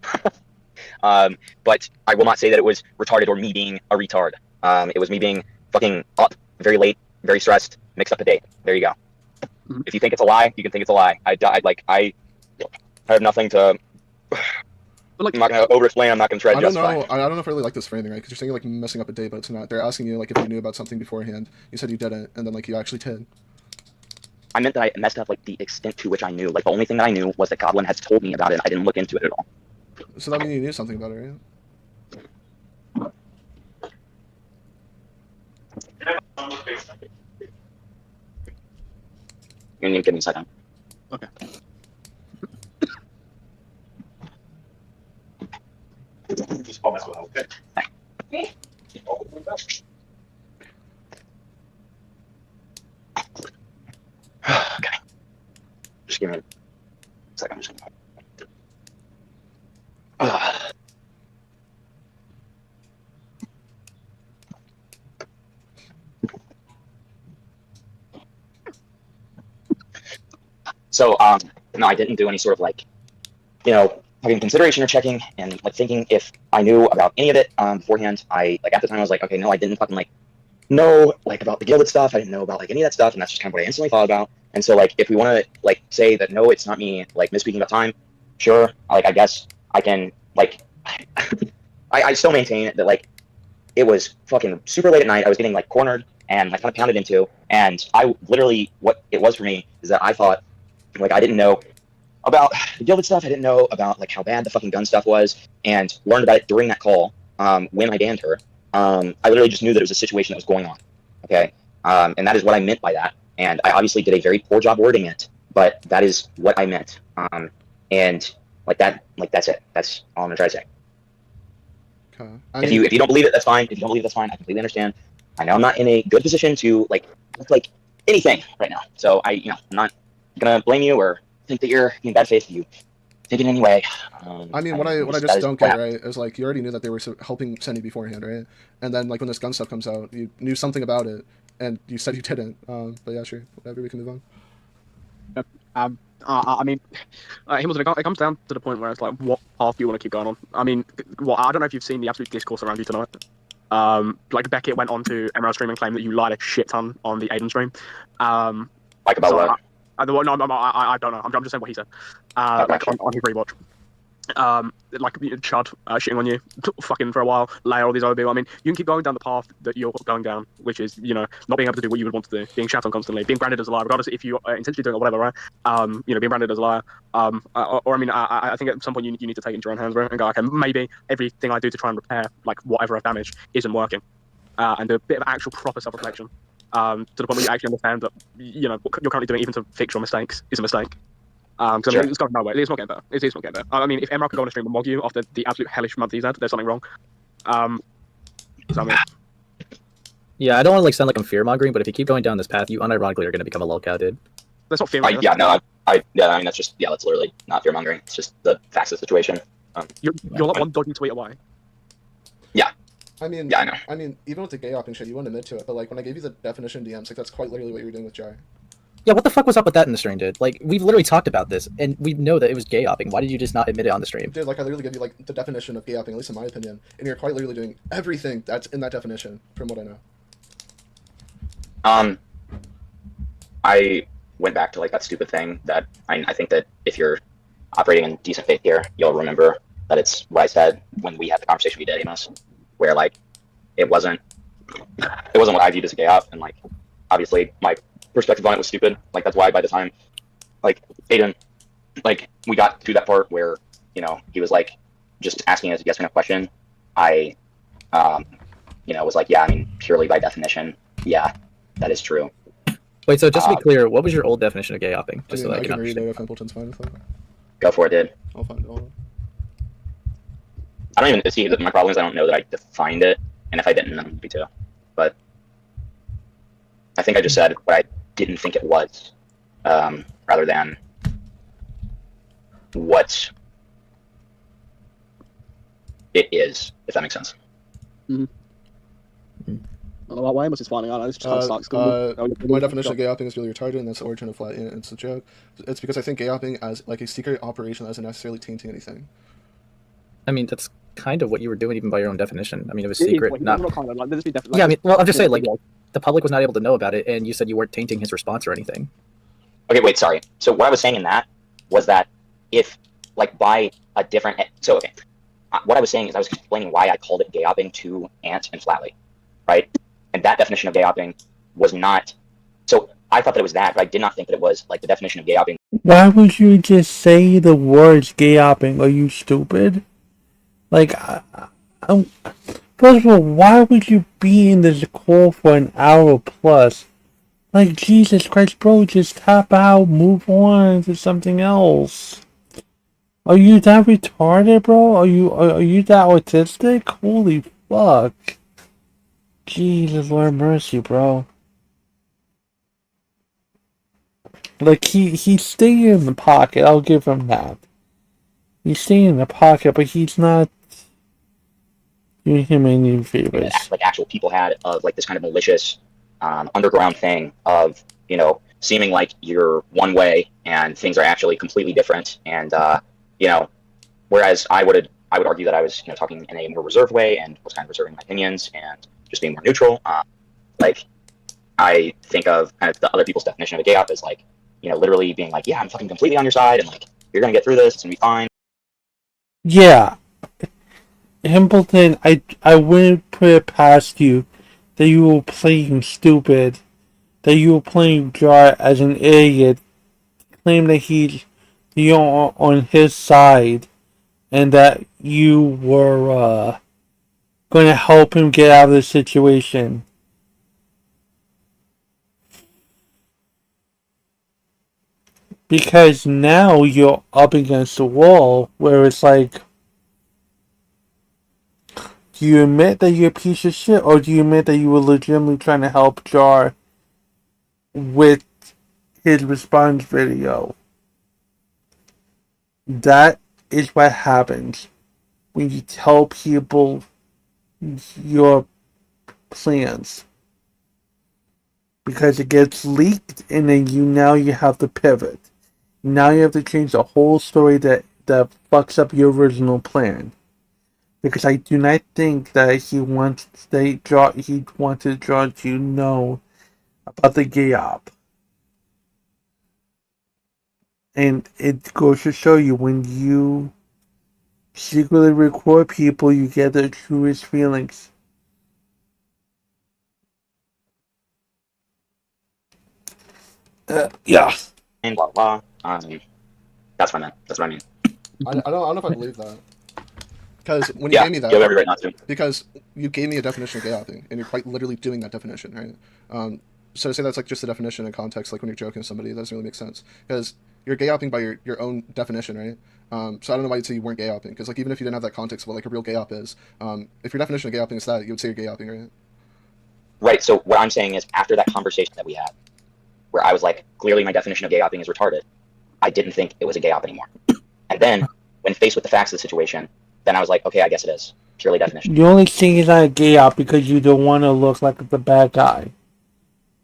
Speaker 5: But I will not say that it was retarded or me being a retard. It was me being fucking up very late, very stressed, mixed up a date. There you go. Mm-hmm. If you think it's a lie, you can think it's a lie. I have nothing to. I'm not gonna over-explain. I'm not gonna try to justify.
Speaker 7: I don't know if I really like this framing, right? Because you're saying like messing up a day, but it's not. They're asking you like if you knew about something beforehand. You said you didn't, and then like you actually did.
Speaker 5: I meant that I messed up like the extent to which I knew. Like the only thing that I knew was that Goblin had told me about it. I didn't look into it at all.
Speaker 7: So that means you knew something about it, right?
Speaker 5: You need to give me a second.
Speaker 6: Okay.
Speaker 5: Okay. Just give me a second. So, no, I didn't do any sort of like, having consideration or checking and like thinking if I knew about any of it beforehand. Like at the time I was like, okay, no, I didn't fucking like know like about the gilded stuff. I didn't know about like any of that stuff, and that's just kind of what I instantly thought about. And so like if we want to like say that no, it's not me like misspeaking about time, sure. Like I guess I can like I still maintain that like it was fucking super late at night. I was getting like cornered and like kind of pounded into, and I literally what it was for me is that I thought like I didn't know about the gilded stuff. I didn't know about like how bad the fucking gun stuff was, and learned about it during that call when I banned her. I literally just knew that it was a situation that was going on. Okay, and that is what I meant by that. And I obviously did a very poor job wording it, but that is what I meant. And like that, like that's it. That's all I'm gonna try to say.
Speaker 7: Okay.
Speaker 5: If you don't believe it, that's fine. If you don't believe it, that's fine. I completely understand. I know I'm not in a good position to like anything right now, so I'm not gonna blame you or think that you're in bad faith. You take it anyway.
Speaker 7: I mean, what I just don't get, right, is like you already knew that they were helping Senny beforehand, right? And then like when this gun stuff comes out, you knew something about it, and you said you didn't. But yeah, sure, whatever, we can move on.
Speaker 6: I mean, Hamilton, it comes down to the point where it's like, what path do you want to keep going on? I mean, I don't know if you've seen the absolute discourse around you tonight. Like Beckett went on to Emerald stream and claimed that you lied a shit ton on the Aiden stream.
Speaker 5: Like about what?
Speaker 6: I don't know. I'm just saying what he said. Like on his rewatch. Like Chud shitting on you fucking for a while, layer all these other people. I mean, you can keep going down the path that you're going down, which is, not being able to do what you would want to do, being shat on constantly, being branded as a liar, regardless if you are intentionally doing it or whatever, right? Being branded as a liar. Or I mean, I think at some point you need to take it into your own hands, right? And go, okay, maybe everything I do to try and repair, like, whatever I've damaged isn't working. And do a bit of actual proper self-reflection. To the point where you actually understand that, what you're currently doing, even to fix your mistakes, is a mistake. Because I mean, it's going nowhere. It's not getting better. It's not getting better. I mean, if Emra could go on a stream and mog you after the absolute hellish month he's had, there's something wrong. So I mean,
Speaker 9: yeah, I don't want to sound like I'm fear mongering, but if you keep going down this path, you unironically are going to become a lolcow, dude.
Speaker 6: That's not fear mongering.
Speaker 5: I mean that's just that's literally not fear mongering. It's just the facts of the situation.
Speaker 6: You're like one dodgy tweet away.
Speaker 5: Yeah.
Speaker 7: I mean,
Speaker 5: yeah, I know.
Speaker 7: I mean, even with the gay op and shit, you wouldn't admit to it, but like when I gave you the definition DMs, like that's quite literally what you were doing with Jai.
Speaker 9: Yeah, what the fuck was up with that in the stream, dude? Like, we've literally talked about this, and we know that it was gay hopping. Why did you just not admit it on the stream?
Speaker 7: Dude, like, I literally give you, like, the definition of gay hopping, at least in my opinion, and you're quite literally doing everything that's in that definition, from what I know.
Speaker 5: I went back to, like, that stupid thing that I think that if you're operating in decent faith here, you'll remember that it's what I said when we had the conversation we did, Amos, where, like, it wasn't what I viewed as a gay hop, and, like, obviously my perspective on it was stupid. Like, that's why by the time, like, Aiden, like, we got to that part where, you know, he was, like, just asking us a yes or no question, I, you know, was like, yeah, I mean, purely by definition, yeah, that is true.
Speaker 9: Wait, so just to be clear, what was your old definition of gay hopping? Just so
Speaker 7: I
Speaker 9: I can
Speaker 7: read
Speaker 9: understand.
Speaker 7: it if Templeton's fine with that.
Speaker 5: Go for it, dude.
Speaker 7: I'll find it all.
Speaker 5: I don't even see my problem is I don't know that I defined it, and if I didn't, then it would be too. But I think I just said what I didn't think it was, rather than what it is, if that makes sense.
Speaker 6: Why Amos is finding out? It's just kind of sucks.
Speaker 7: My definition of gay hopping is really retarded, and that's the origin of flat. It's a joke. It's because I think gay hopping as like a secret operation that isn't necessarily tainting anything.
Speaker 9: I mean, that's kind of what you were doing, even by your own definition. I mean, it was secret. Not...
Speaker 6: Yeah,
Speaker 9: I mean, well, I'm just saying, like, the public was not able to know about it, and you said you weren't tainting his response or anything.
Speaker 5: Okay, wait, sorry. So what I was saying in that was that if, like, by a different... So, okay. What I was saying is I was explaining why I called it gay hopping to Ant and Flatley, right? And that definition of gay hopping was not... So I thought that it was that, but I did not think that it was, like, the definition of gay hopping.
Speaker 2: Why would you just say the words gay hopping? Are you stupid? Like, first of all, why would you be in this call for an hour plus? Like, Jesus Christ, bro, just tap out, move on to something else. Are you that retarded, bro? Are you that autistic? Holy fuck. Jesus, Lord mercy, bro. Like, he's staying in the pocket, I'll give him that. He's staying in the pocket, but he's not doing him any favors.
Speaker 5: Like, actual people had of, like, this kind of malicious underground thing of, you know, seeming like you're one way and things are actually completely different. And, you know, whereas I would argue that I was, you know, talking in a more reserved way and was kind of reserving my opinions and just being more neutral. Like, I think of kind of the other people's definition of a gay op as, like, you know, literally being like, yeah, I'm fucking completely on your side and, like, you're gonna get through this, it's gonna be fine.
Speaker 2: Yeah. Hempleton, I wouldn't put it past you that you were playing stupid, that you were playing Jar as an idiot, claim that he's, you know, on his side, and that you were going to help him get out of the situation. Because now you're up against the wall where it's like, do you admit that you're a piece of shit, or do you admit that you were legitimately trying to help Jar with his response video? That is what happens when you tell people your plans. Because it gets leaked, and then you have to pivot. Now you have to change the whole story that fucks up your original plan. Because I do not think that he wanted Jar to know about the gay op. And it goes to show you, when you secretly record people, you get their truest feelings. Yeah.
Speaker 5: And blah, blah. That's what I meant. That's what I mean.
Speaker 7: I don't know if I believe that. Because when you
Speaker 5: Yeah,
Speaker 7: gave me that,
Speaker 5: you have every right not to.
Speaker 7: because you gave me a definition of gay hopping, and you're quite literally doing that definition, right? So to say that's like just a definition in context, like when you're joking with somebody, that doesn't really make sense. Because you're gay hopping by your own definition, right? So I don't know why you'd say you weren't gay hopping, because like even if you didn't have that context of what like a real gay hop is, if your definition of gay hopping is that, you would say you're gay hopping, right?
Speaker 5: Right, so what I'm saying is, after that conversation that we had, where I was like, clearly my definition of gay hopping is retarded, I didn't think it was a gay op anymore. And then, when faced with the facts of the situation, then I was like, okay, I guess it is. Purely definition.
Speaker 2: You only think it's not a gay op because you don't want to look like the bad guy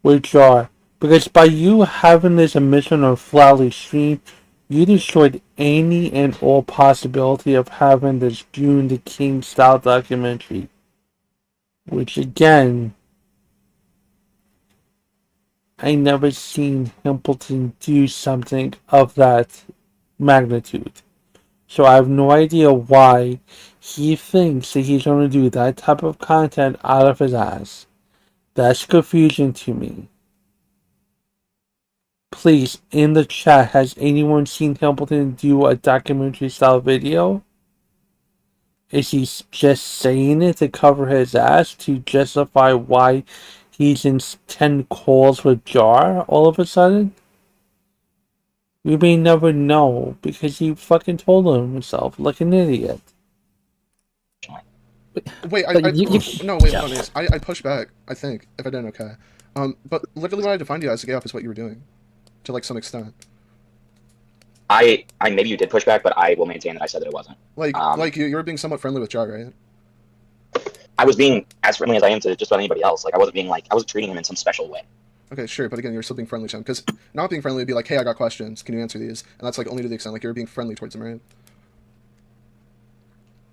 Speaker 2: with Jar. Because by you having this emission on Flowery Stream, you destroyed any and all possibility of having this June the King style documentary. Which again, I never seen Himpleton do something of that magnitude. So I have no idea why he thinks that he's going to do that type of content out of his ass. That's confusion to me. Please, in the chat, has anyone seen Templeton do a documentary style video? Is he just saying it to cover his ass to justify why he's in 10 calls with Jar all of a sudden? We may never know because he fucking told on himself like an idiot.
Speaker 7: Wait, I pushed back, I think, if I didn't, okay. But literally what I defined you as a gay op is what you were doing. To, like, some extent.
Speaker 5: I maybe you did push back, but I will maintain that I said that it wasn't.
Speaker 7: Like you were being somewhat friendly with Jar, right?
Speaker 5: I was being as friendly as I am to just about anybody else. Like, I wasn't treating him in some special way.
Speaker 7: Okay, sure, but again, you're still being friendly to him, because not being friendly would be like, hey, I got questions, can you answer these? And that's, like, only to the extent, like, you're being friendly towards him, right?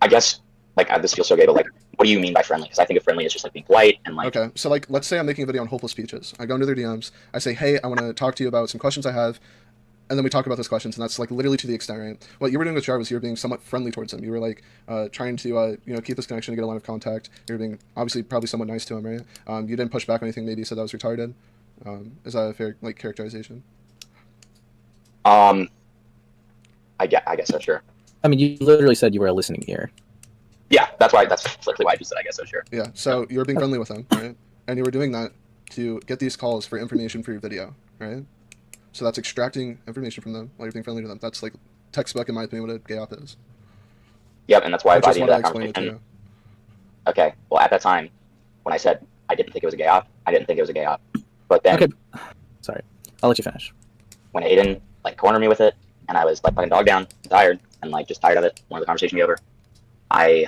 Speaker 5: I guess, like, this feels so gay, but, like, what do you mean by friendly? Because I think of friendly as just, like, being polite and, like...
Speaker 7: Okay, so, like, let's say I'm making a video on hopeless peaches. I go into their DMs, I say, hey, I want to talk to you about some questions I have, and then we talk about those questions, and that's, like, literally to the extent, right? What you were doing with Jar was you were being somewhat friendly towards him. You were, like, trying to, you know, keep this connection, to get a line of contact. You were being, obviously, probably somewhat nice to him, right? You didn't push back on anything, maybe you said that was retarded. Is that a fair, like, characterization?
Speaker 5: I guess so, sure.
Speaker 9: I mean, you literally said you were a listening ear.
Speaker 5: Yeah, that's literally why I just said I guess so, sure.
Speaker 7: Yeah, so you were being friendly with him, right? And you were doing that to get these calls for information for your video, right? So that's extracting information from them while you're being friendly to them. That's, like, textbook, in my opinion, what a gay op is.
Speaker 5: Yep, and that's why I
Speaker 7: just
Speaker 5: bought
Speaker 7: wanted
Speaker 5: into
Speaker 7: to
Speaker 5: that
Speaker 7: explain it to
Speaker 5: conversation.
Speaker 7: you.
Speaker 5: Okay, well, at that time, when I said I didn't think it was a gay op, I didn't think it was a gay op. But then...
Speaker 9: Okay. Sorry. I'll let you finish.
Speaker 5: When Aiden, like, cornered me with it, and I was, like, fucking dog down, tired, and, like, just tired of it, wanted the conversation to be over, I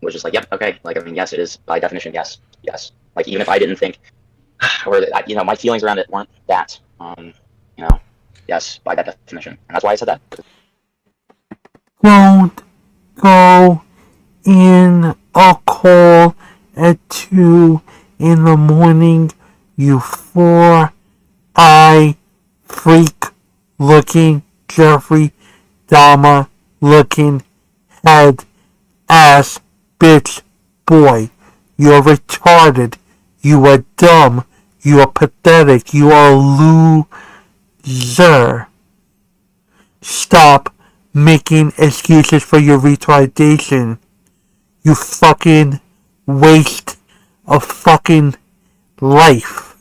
Speaker 5: was just like, yep, okay. Like, I mean, yes, it is, by definition, yes. Like, even if I didn't think, or, you know, my feelings around it weren't that, you know, yes, by that definition. And that's why I said that.
Speaker 2: Don't go in a call at 2 in the morning, you 4-eye freak looking Jeffrey Dahmer looking head ass bitch boy. You're retarded. You are dumb. You are pathetic. You are a loser. Stop making excuses for your retardation. You fucking waste of fucking life.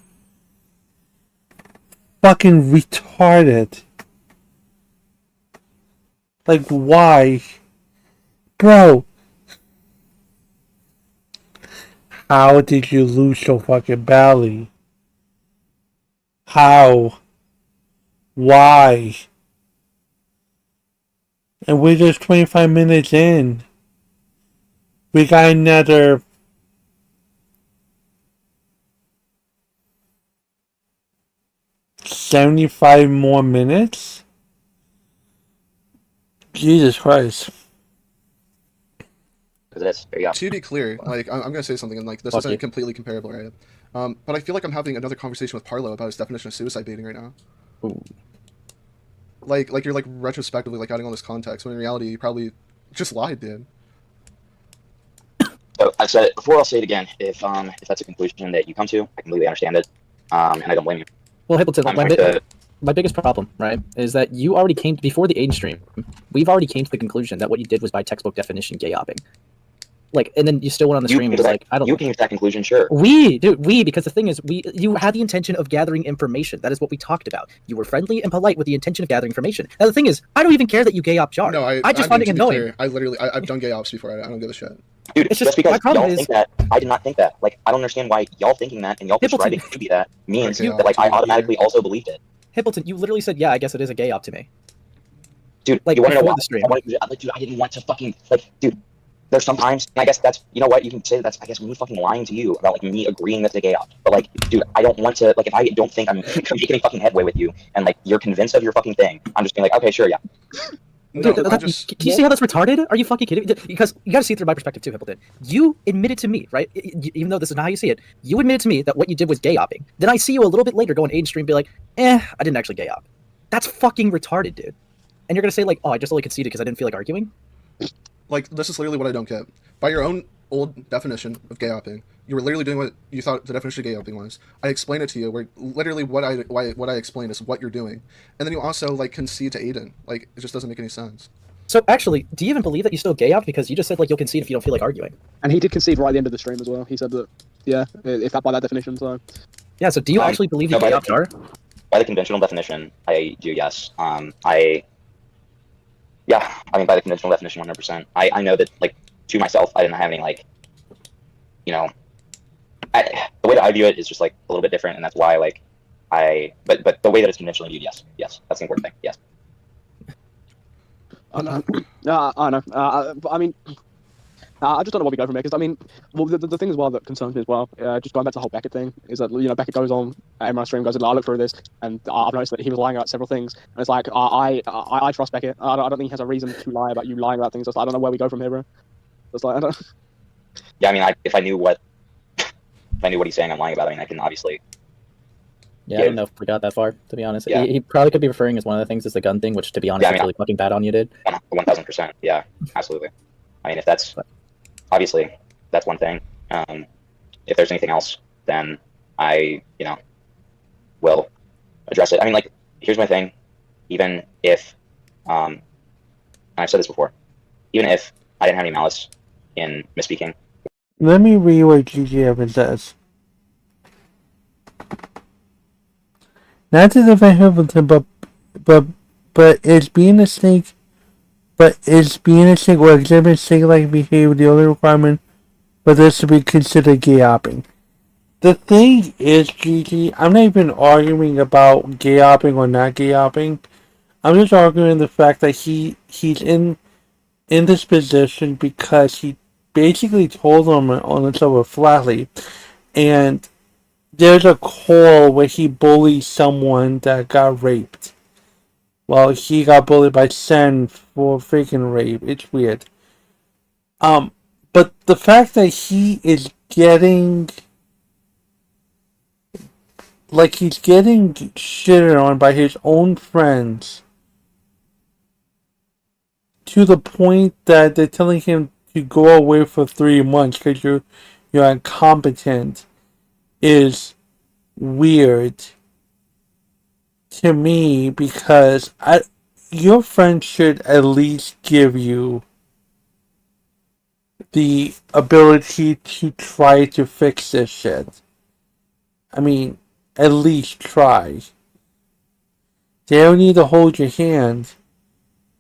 Speaker 2: Fucking retarded. Like, why? Bro. How did you lose so fucking badly? How? Why? And we're just 25 minutes in. We got another 75 more minutes? Jesus Christ.
Speaker 5: Because it is. There you go.
Speaker 7: To be clear, like, I'm gonna say something, and, like, this isn't completely comparable, right? But I feel like I'm having another conversation with Parlo about his definition of suicide baiting right now.
Speaker 9: Ooh.
Speaker 7: Like you're, like, retrospectively, like, adding all this context, when in reality, you probably just lied, dude.
Speaker 5: So I've said it before, I'll say it again. If that's a conclusion that you come to, I completely understand it. And I don't blame you.
Speaker 9: Well, Hippleton, my biggest problem, right, is that you already came, before the Aiden stream, we've already came to the conclusion that what you did was by textbook definition gay opping. Like, and then you still went on the stream and was like, I don't...
Speaker 5: You came to that conclusion, sure.
Speaker 9: Because the thing is, you had the intention of gathering information. That is what we talked about. You were friendly and polite with the intention of gathering information. Now, the thing is, I don't even care that you gay op Jar.
Speaker 7: No,
Speaker 9: I just find it annoying.
Speaker 7: I've done gay ops before, I don't give a shit.
Speaker 5: Dude, it's just because y'all think that, I did not think that. Like, I don't understand why y'all thinking that and y'all prescribing to be that means that, like, I automatically also believed it.
Speaker 9: Hippleton, you literally said, yeah, I guess it is a gay op to me.
Speaker 5: Dude,
Speaker 9: like,
Speaker 5: you want to know
Speaker 9: before
Speaker 5: why?
Speaker 9: the stream.
Speaker 5: Dude, I didn't want to fucking, like, dude, there's sometimes, and I guess that's, you know what, you can say that's, I guess, me fucking lying to you about, like, me agreeing with the gay op. But, like, dude, I don't want to, like, if I don't think I'm making any fucking headway with you, and, like, you're convinced of your fucking thing, I'm just being like, okay, sure, yeah.
Speaker 7: No,
Speaker 9: Dude,
Speaker 7: I just
Speaker 9: can you see how that's retarded? Are you fucking kidding me? Because you gotta see it through my perspective too, Hippleton. You admitted to me, right? Even though this is not how you see it, you admitted to me that what you did was gay opping. Then I see you a little bit later go on Aiden stream and be like, I didn't actually gay op. That's fucking retarded, dude. And you're gonna say like, oh, I just only conceded because I didn't feel like arguing?
Speaker 7: like this is literally what I don't get. By your own old definition of gay opping, you were literally doing what you thought the definition of gay opping was. I explained it to you, where literally what I explained is what you're doing, and then you also like concede to Aiden. Like it just doesn't make any sense.
Speaker 9: So actually, do you even believe that you still gay opt? Because you just said like you'll concede if you don't feel like arguing.
Speaker 6: And he did concede right at the end of the stream as well. He said that, yeah, if that by that definition. So
Speaker 9: yeah. So do you actually believe you gay opt are?
Speaker 5: By the conventional definition, I do, yes. Yeah, I mean, by the conventional definition, 100%. I know that, like, to myself, I didn't have any, like, you know, the way that I view it is just, like, a little bit different, and that's why, like, but the way that it's conventionally viewed, yes, that's the important thing, yes.
Speaker 6: I know. I know. But I mean, I just don't know where we go from here. Because I mean, well, the thing as well that concerns me as well, just going back to the whole Beckett thing, is that Beckett goes on at my stream, goes, I look through this, and I've noticed that he was lying about several things, and it's like I trust Beckett. I don't think he has a reason to lie about you lying about things. Just, I don't know where we go from here, bro. It's like I don't.
Speaker 5: Yeah, I mean, if I knew what he's saying, I'm lying about. I mean, I can obviously.
Speaker 9: Yeah, I don't know if we got that far, to be honest. Yeah. He probably could be referring as one of the things is the gun thing, which, to be honest, is really fucking bad on you, dude.
Speaker 5: 1,000%. Yeah, absolutely. I mean, if that's obviously that's one thing. If there's anything else, then I, will address it. I mean, like, here's my thing. Even if, and I've said this before, even if I didn't have any malice in misspeaking.
Speaker 2: Let me read what Gigi Evans says. Not to defend Hamilton, but is being a snake or exhibit snake-like behavior the only requirement for this to be considered gay opping? The thing is, Gigi, I'm not even arguing about gay opping or not gay opping. I'm just arguing the fact that he's in this position because he basically told him on it over flatly, and there's a call where he bullied someone that got raped. Well, he got bullied by Sen for freaking rape. It's weird. But the fact that he is getting shitted on by his own friends to the point that they're telling him to go away for 3 months because you're incompetent is weird to me, because your friend should at least give you the ability to try to fix this shit. I mean, at least try. They don't need to hold your hand,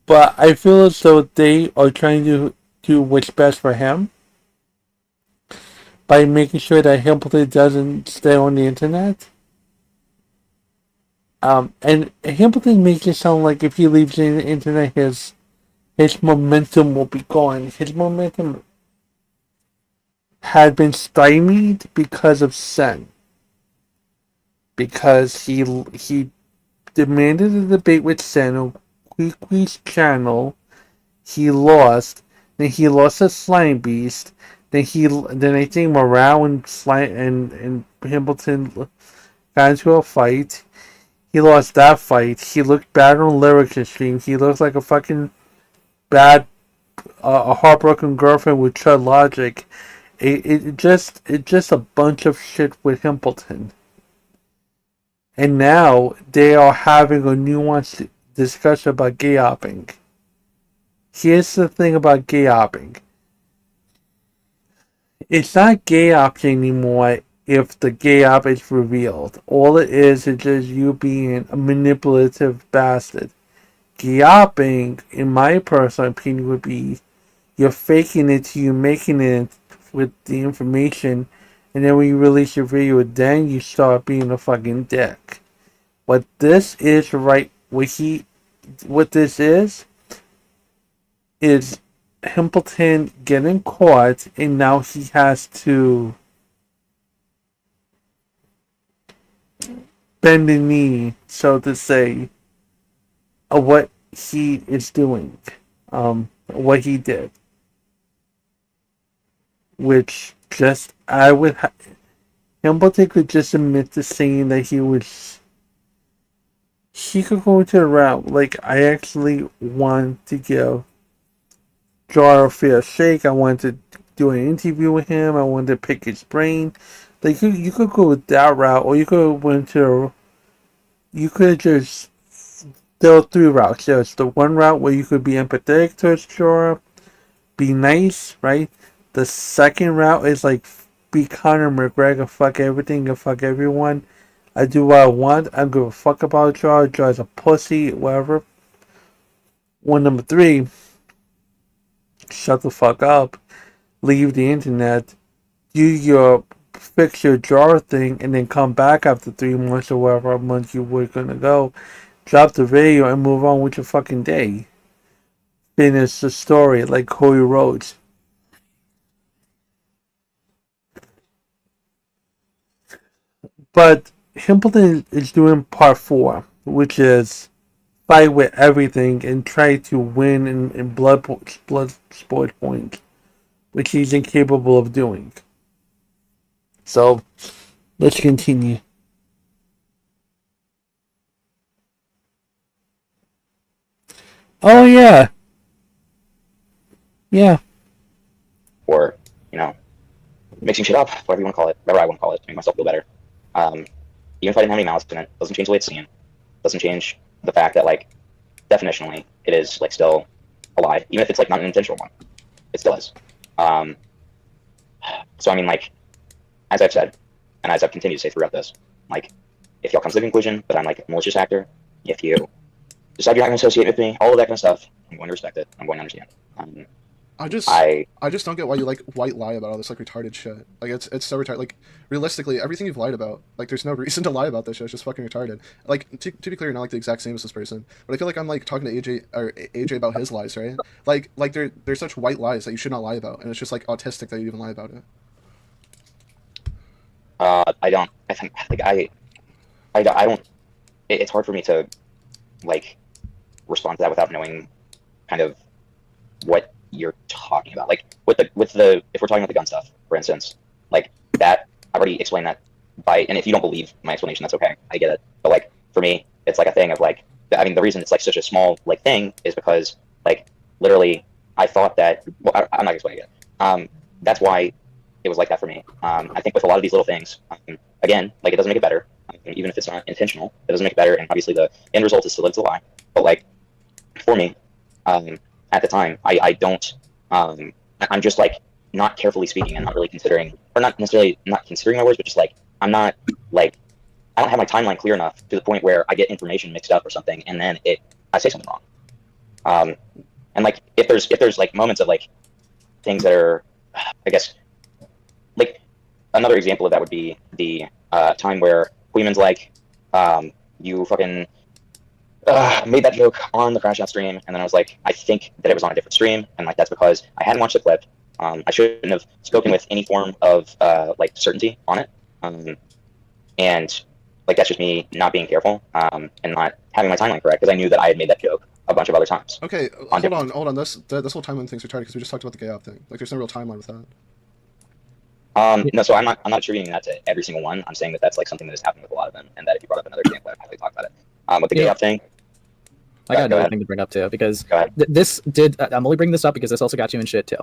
Speaker 2: but I feel as though they are trying to do what's best for him by making sure that Hamilton doesn't stay on the internet. And Hamilton makes it sound like if he leaves the internet, his momentum will be gone. His momentum had been stymied because of Sen. Because he demanded a debate with Sen on Quiqui's channel. He lost. Then he lost to Slime Beast. Then I think Morale and Hamilton got into a fight. He lost that fight. He looked bad on lyrics stream. He looks like a fucking bad, a heartbroken girlfriend with Chud Logic. It just a bunch of shit with Himpleton. And now they are having a nuanced discussion about gay opping. Here's the thing about gay opping. It's not gay opping anymore if the gay op is revealed. All it is just you being a manipulative bastard. Gay opping, in my personal opinion, would be you're faking it to you making it with the information, and then when you release your video, then you start being a fucking dick. What this is what this is Himpleton getting caught, and now he has to bend the knee, so to say, of what he is doing, what he did, which just Himpleton could just admit to saying that he could go to the route. Like, I actually want to give Jar a fair shake. I wanted to do an interview with him. I wanted to pick his brain. Like, you could go with that route, or you could just, there are three routes. There's the one route where you could be empathetic towards Jar, be nice, right? The second route is like, be Conor McGregor, fuck everything and fuck everyone. I do what I want. I don't give a fuck about Jar. Jar's a pussy, whatever. One, number three, shut the fuck up. Leave the internet. Fix your Jar thing, and then come back after 3 months or whatever month you were gonna go. Drop the video and move on with your fucking day. Finish the story like Cody Rhodes. But Himpleton is doing part 4, which is fight with everything and try to win in blood sport points, which he's incapable of doing. So, let's continue. Oh, yeah. Yeah.
Speaker 5: Or, mixing shit up, whatever you want to call it, whatever I want to call it, to make myself feel better. Even if I didn't have any malice in it, doesn't change the way it's seen. Doesn't change the fact that, like, definitionally, it is, like, still alive. Even if it's, like, not an intentional one. It still is. So, I mean, like, as I've said, and as I've continued to say throughout this, like, if y'all come to the conclusion that I'm, like, a malicious actor, if you decide you're not going to associate with me, all of that kind of stuff, I'm going to respect it. I'm going to understand.
Speaker 7: I just don't get why you like white lie about all this like retarded shit. Like it's so retarded. Like realistically, everything you've lied about, like there's no reason to lie about this shit. It's just fucking retarded. Like to be clear, you're not like the exact same as this person, but I feel like I'm like talking to AJ about his lies, right? Like they're such white lies that you should not lie about, and it's just like autistic that you even lie about it.
Speaker 5: I don't. I think like I don't. It's hard for me to like respond to that without knowing kind of what you're talking about. Like with the if we're talking about the gun stuff, for instance, like that I've already explained that and if you don't believe my explanation, that's okay. I get it. But like for me, it's like a thing of like, I mean, the reason it's like such a small like thing is because like literally I thought that, well, I'm not explaining it. That's why it was like that for me. I think with a lot of these little things, again, like it doesn't make it better. Even if it's not intentional, it doesn't make it better. And obviously the end result is still it's a lie. But like for me, at the time, I don't, I'm just like not carefully speaking and not really considering, or not necessarily not considering my words, but just like, I'm not like, I don't have my timeline clear enough to the point where I get information mixed up or something, and then I say something wrong. And like, if there's like moments of like things that are, I guess, like another example of that would be the time where Queeman's like, you fucking made that joke on the Crash Out stream, and then I was like, I think that it was on a different stream, and like that's because I hadn't watched the clip. I shouldn't have spoken with any form of like certainty on it, and like that's just me not being careful and not having my timeline correct because I knew that I had made that joke a bunch of other times.
Speaker 7: Okay, hold on. This whole timeline thing's retarded because we just talked about the gay op thing. Like, there's no real timeline with that.
Speaker 5: No, so I'm not attributing that to every single one. I'm saying that that's like something that has happened with a lot of them, and that if you brought up another example, I'd probably talk about it. With the gay op thing,
Speaker 9: I got another thing to bring up too, because this did. I'm only bringing this up because this also got you in shit too.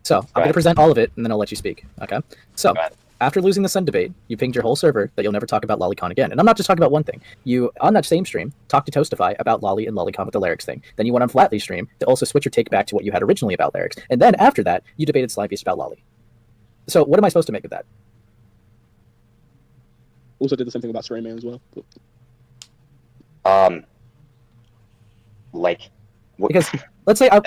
Speaker 9: So I'm going to present all of it, and then I'll let you speak. Okay. So after losing the Sun debate, you pinged your whole server that you'll never talk about Lolicon again. And I'm not just talking about one thing. You, on that same stream, talked to Toastify about Lolly and Lolicon with the lyrics thing. Then you went on Flatly's stream to also switch your take back to what you had originally about lyrics. And then after that, you debated Slimebeast about Lolly. So what am I supposed to make of that?
Speaker 6: Also did the same thing about Rayman as well.
Speaker 5: Like,
Speaker 9: because let's say I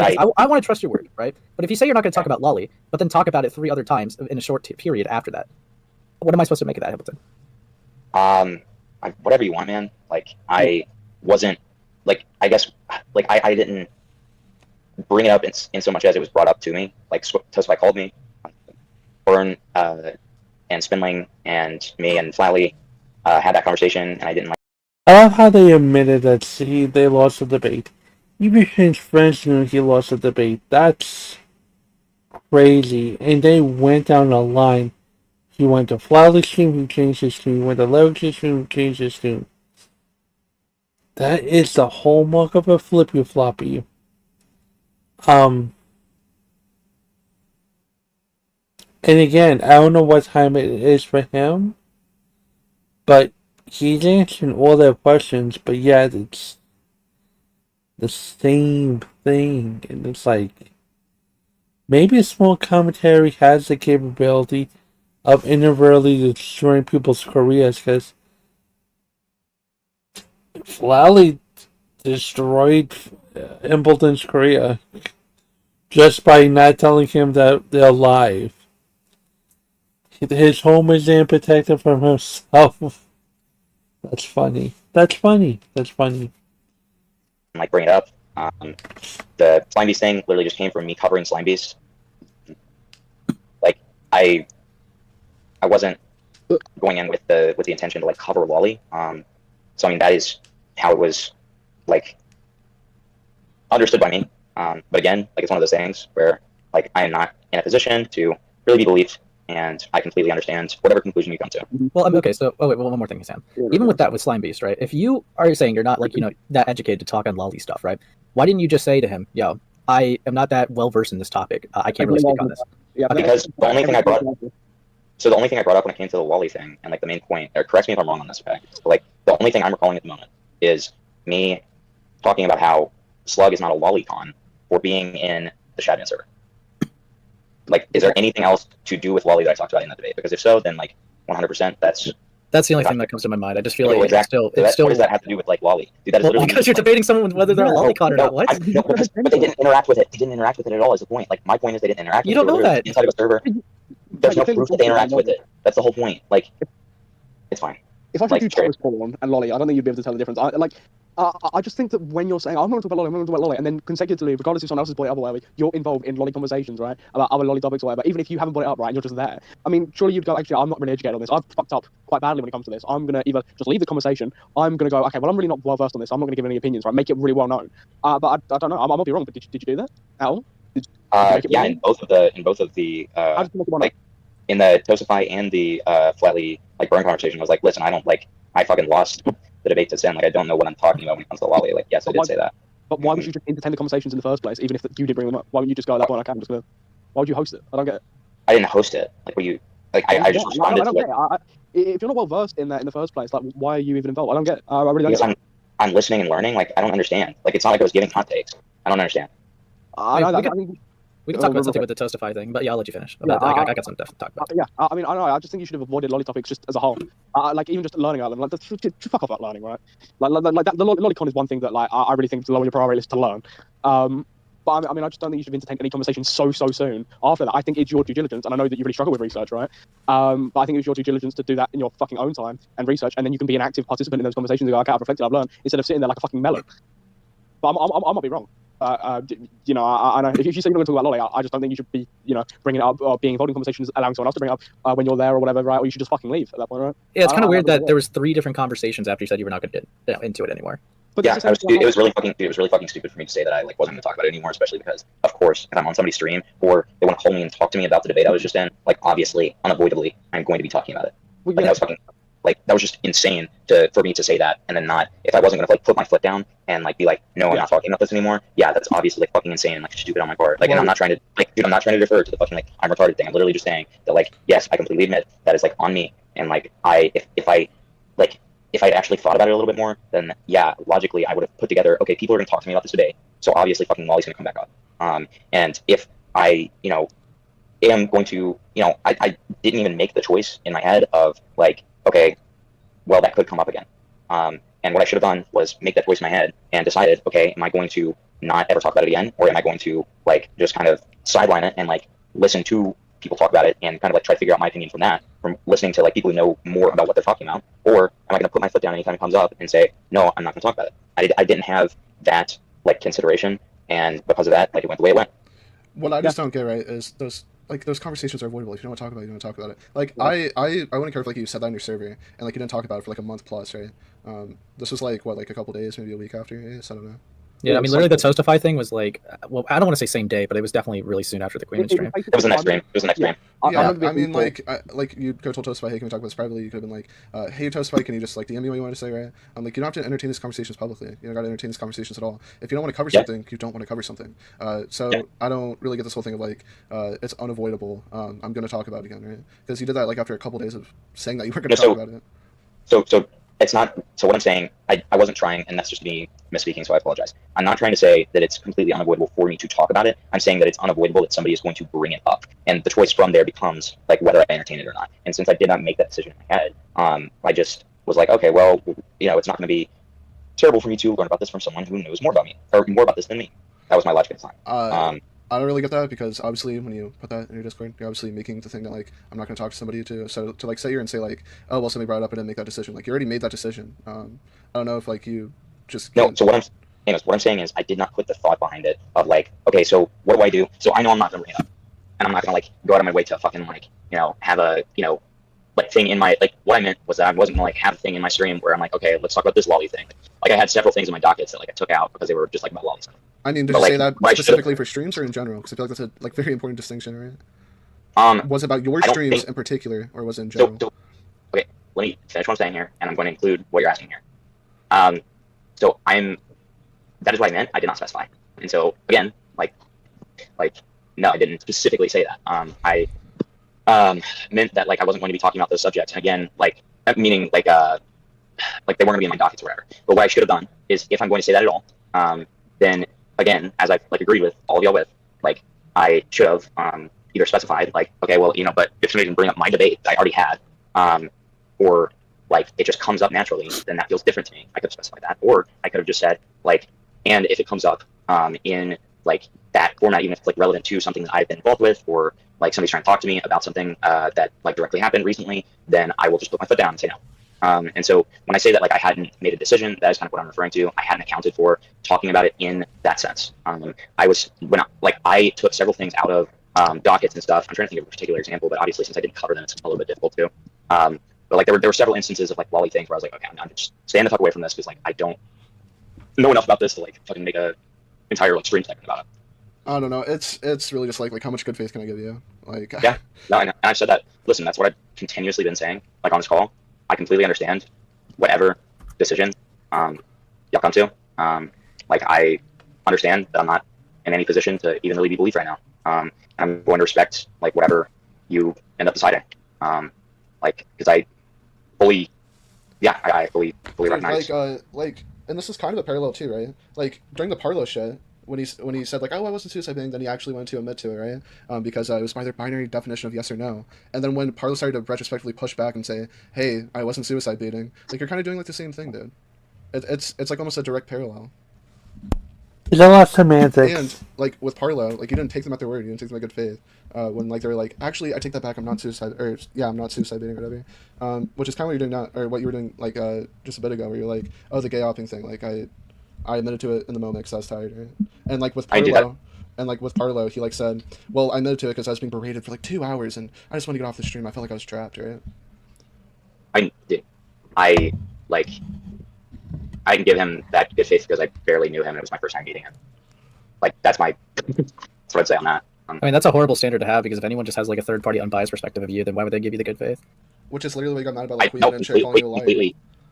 Speaker 9: want to trust your word, right? But if you say you're not going to talk about Lolly, but then talk about it 3 other times in a short period after that, what am I supposed to make of that, Hamilton?
Speaker 5: Whatever you want, man. Like, I wasn't, like, I guess, like, I didn't, bring it up in so much as it was brought up to me. Like Toastify called me, Burn and Spinling and me and Flatly had that conversation, and I didn't like.
Speaker 2: I love how they admitted that they lost the debate. Even his friends knew he lost the debate. That's crazy. And they went down the line. He went to Flatly's team, who changed his team. He went to Leverage's team, who changed his team. That is the hallmark of a flippy floppy. And again, I don't know what time it is for him, but he's answering all their questions, but yeah, it's the same thing. And it's like, maybe a small commentary has the capability of inadvertently destroying people's careers, because Flally destroyed Embleton's career just by not telling him that they're live. His home is then protected from himself. That's funny. That's funny. That's funny.
Speaker 5: Like bring it up. The Slime Beast thing literally just came from me covering Slime Beast. Like I wasn't going in with the intention to like cover Lolly. So I mean that is how it was like understood by me. But again, like it's one of those things where like I am not in a position to really be believed, and I completely understand whatever conclusion you come to.
Speaker 9: Well, okay, so wait, one more thing, Sam. Even with that, with Slime Beast, right? If you are saying you're not like that educated to talk on lolly stuff, right? Why didn't you just say to him, "Yo, I am not that well versed in this topic. I can't really speak on this."
Speaker 6: Yeah,
Speaker 9: Okay.
Speaker 5: Because the only thing I brought up when it came to the Lolly thing, and like the main point, or correct me if I'm wrong on this, okay? But like the only thing I'm recalling at the moment is me talking about how Slug is not a lolicon for being in the Shadman server. Like, is there anything else to do with Lolly that I talked about in that debate? Because if so, then like 100%, that's
Speaker 9: the only thing that comes to my mind. I just feel like
Speaker 5: exactly.
Speaker 9: it's still.
Speaker 5: What does that have to do with like Lolly? Dude, that is literally
Speaker 9: because you're debating someone whether they're a lolicon or not. What?
Speaker 5: But they didn't interact with it. They didn't interact with it at all. Is the point? Like my point is they didn't interact.
Speaker 9: You
Speaker 5: with
Speaker 9: don't
Speaker 5: it.
Speaker 9: know that
Speaker 5: inside of a server. There's no proof that they interact with it. That's the whole point. Like, it's fine.
Speaker 6: If I should do Thomas Porn and Lolly, I don't think you'd be able to tell the difference. I just think that when you're saying, I'm going to talk about Lolly, I'm going to talk about Lolly, and then consecutively, regardless if someone else has brought it up or whatever, you're involved in Lolly conversations, right? About other Lolly topics or whatever, even if you haven't brought it up, right, and you're just there. I mean, surely you'd go, actually, I'm not really educated on this. I've fucked up quite badly when it comes to this. I'm going to either just leave the conversation, I'm going to go, okay, well, I'm really not well versed on this, so I'm not going to give any opinions, right? Make it really well known. But I don't know, I might be wrong, but did you do that at all?
Speaker 5: Yeah, in both of the like, in the Tosify and the Flatly like Burn conversation, I was like, listen, I fucking lost the debate to Zen. Like, I don't know what I'm talking about when it comes to Lolly. Like, yes, I did say that.
Speaker 6: But why would you just entertain the conversations in the first place, even if you did bring them up? Why wouldn't you just go at that point? Why would you host it? I don't get it.
Speaker 5: I didn't host it. Like, what you like? I just responded to it.
Speaker 6: If you're not well versed in that in the first place, like, why are you even involved? I don't get it. I really don't.
Speaker 5: Because I'm listening and learning. Like, I don't understand. Like, it's not like I was giving hot takes. I don't understand.
Speaker 9: We can talk about something with the Toastify thing, but yeah, I'll let you finish. I got some stuff to talk about.
Speaker 6: Yeah, I mean, I don't know. I just think you should have avoided lolly topics just as a whole. Like, even just learning about them. Like, just fuck off about learning, right? Like that, the lolicon is one thing that, like, I really think is low on your priority list to learn. But I mean, I just don't think you should entertain any conversation so soon after that. I think it's your due diligence, and I know that you really struggle with research, right? But I think it's your due diligence to do that in your fucking own time and research, and then you can be an active participant in those conversations and go, okay, I've reflected, I've learned, instead of sitting there like a fucking melon. But I might be wrong. I know if you say you're going to talk about Lolly, I just don't think you should be, bringing it up or being involved in conversations, allowing someone else to bring it up when you're there or whatever, right? Or you should just fucking leave at that point, right?
Speaker 9: Yeah, it's kind of weird that there was 3 different conversations after you said you were not going to get into it anymore.
Speaker 5: But yeah, it was really fucking stupid for me to say that I wasn't going to talk about it anymore, especially because, of course, if I'm on somebody's stream or they want to call me and talk to me about the debate I was just in, like, obviously, unavoidably, I'm going to be talking about it. Well, yeah. That was just insane for me to say that, and then not, if I wasn't going to put my foot down and be like, no, I'm not talking about this anymore. Yeah, that's obviously fucking insane and stupid on my part. And I'm not trying to I'm not trying to defer to the fucking I'm retarded thing. I'm literally just saying that yes, I completely admit that is on me, and if I actually thought about it a little bit more, then yeah, logically I would have put together, okay, people are going to talk to me about this today, so obviously fucking Molly's going to come back up. And if I am going to I didn't even make the choice in my head of okay, well, that could come up again. And what I should have done was make that choice in my head and decided, okay, am I going to not ever talk about it again? Or am I going to just kind of sideline it and listen to people talk about it and kind of try to figure out my opinion from that, from listening to people who know more about what they're talking about? Or am I going to put my foot down anytime it comes up and say, no, I'm not going to talk about it? I didn't have that consideration and because of that, like it went the way it went.
Speaker 7: What I just don't get right is those conversations are avoidable. If you don't want to talk about it, you don't want to talk about it. Like I wouldn't care if like you said that on your server and like you didn't talk about it for like a month plus, right? This was like what, like a couple days, maybe a week after. Yeah, so I don't know.
Speaker 9: Yeah, I mean, literally, the Toastify thing was like, well, I don't want to say same day, but it was definitely really soon after the Queen stream.
Speaker 5: It was the next stream. It was the next stream.
Speaker 7: Yeah, I mean, like you could have told Toastify, hey, can we talk about this privately? You could have been like, hey, Toastify, can you just like DM me what you want to say, right? Like, you don't have to entertain these conversations publicly. You don't got to entertain these conversations at all. If you don't want to cover something, you don't want to cover something. So I don't really get this whole thing of like, it's unavoidable. I'm going to talk about it again, right? Because you did that like after a couple days of saying that you weren't going to talk about it.
Speaker 5: So it's not. So what I'm saying, I wasn't trying, and that's just me misspeaking. So I apologize. I'm not trying to say that it's completely unavoidable for me to talk about it. I'm saying that it's unavoidable that somebody is going to bring it up, and the choice from there becomes like whether I entertain it or not. And since I did not make that decision in my head, I just was like, okay, well, it's not going to be terrible for me to learn about this from someone who knows more about me or more about this than me. That was my logic at the time.
Speaker 7: I don't really get that because obviously when you put that in your Discord, you're obviously making the thing that like I'm not going to talk to somebody so to like sit here and say like, oh well, somebody brought it up and didn't make that decision. Like you already made that decision. I don't know if like you just
Speaker 5: no. So what I'm saying is I did not put the thought behind it of like, okay, so what do I do? So I know I'm not going to bring it up, and I'm not going to like go out of my way to fucking like have a like thing in my, like what I meant was that I wasn't gonna like have a thing in my stream where I'm like, okay, let's talk about this lolly thing. Like I had several things in my dockets that like I took out because they were just like about lolly stuff.
Speaker 7: I mean, did you say that specifically for streams or in general? Because I feel like that's a like very important distinction, right? Was it about your streams in particular, or was it in general?
Speaker 5: Okay, let me finish what I'm saying here, and I'm going to include what you're asking here. So that is what I meant. I did not specify, and so again, like no, I didn't specifically say that. I meant that like I wasn't going to be talking about those subjects. And again, like meaning like they weren't going to be in my dockets or whatever. But what I should have done is, if I'm going to say that at all, then again, as I've like agreed with all of y'all with, like I should have either specified like, okay, well, but if somebody can bring up my debate that I already had, or like it just comes up naturally, then that feels different to me. I could have specified that, or I could have just said like, and if it comes up in like that format, even if it's like relevant to something that I've been involved with, or like somebody's trying to talk to me about something that like directly happened recently, then I will just put my foot down and say no. And so when I say that like I hadn't made a decision, that is kind of what I'm referring to. I hadn't accounted for talking about it in that sense. I took several things out of dockets and stuff. I'm trying to think of a particular example, but obviously since I didn't cover them, it's a little bit difficult too. But like there were several instances of like lolly things where I was like, okay, I'm just staying the fuck away from this because like I don't know enough about this to like fucking make a entire like stream segment about it.
Speaker 7: I don't know. It's really just like how much good faith can I give you? Like
Speaker 5: yeah, no, and I've said that. Listen, that's what I've continuously been saying. Like on this call, I completely understand whatever decision y'all come to. Like I understand that I'm not in any position to even really be believed right now. And I'm going to respect like whatever you end up deciding. Like because I fully recognize.
Speaker 7: And this is kind of a parallel too, right? Like during the Parlo shit, when he said like, oh, I wasn't suiciding, then he actually wanted to admit to it, right? Because it was by their binary definition of yes or no. And then when Parlo started to retrospectively push back and say, hey, I wasn't suicide baiting, like you're kind of doing like the same thing, dude. It's like almost a direct parallel.
Speaker 2: There's a lot of semantics.
Speaker 7: And like with Parlo, like you didn't take them at their word, you didn't take them at good faith. When like they were like, actually, I take that back, I'm not suicide, or yeah, I'm not suicide baiting or whatever. Which is kind of what you're doing now, or what you were doing like just a bit ago, where you're like, oh, the gay opping thing, like I admitted to it in the moment because I was tired, right? And like with Parlo, he like said, well, I admitted to it because I was being berated for like 2 hours, and I just wanted to get off the stream. I felt like I was trapped, right?
Speaker 5: I can give him that good faith because I barely knew him and it was my first time meeting him. Like that's what I'd say on that.
Speaker 9: I mean, that's a horrible standard to have because if anyone just has like a third-party unbiased perspective of you, then why would they give you the good faith?
Speaker 7: Which is literally what I got mad about, like Queen and shit calling you a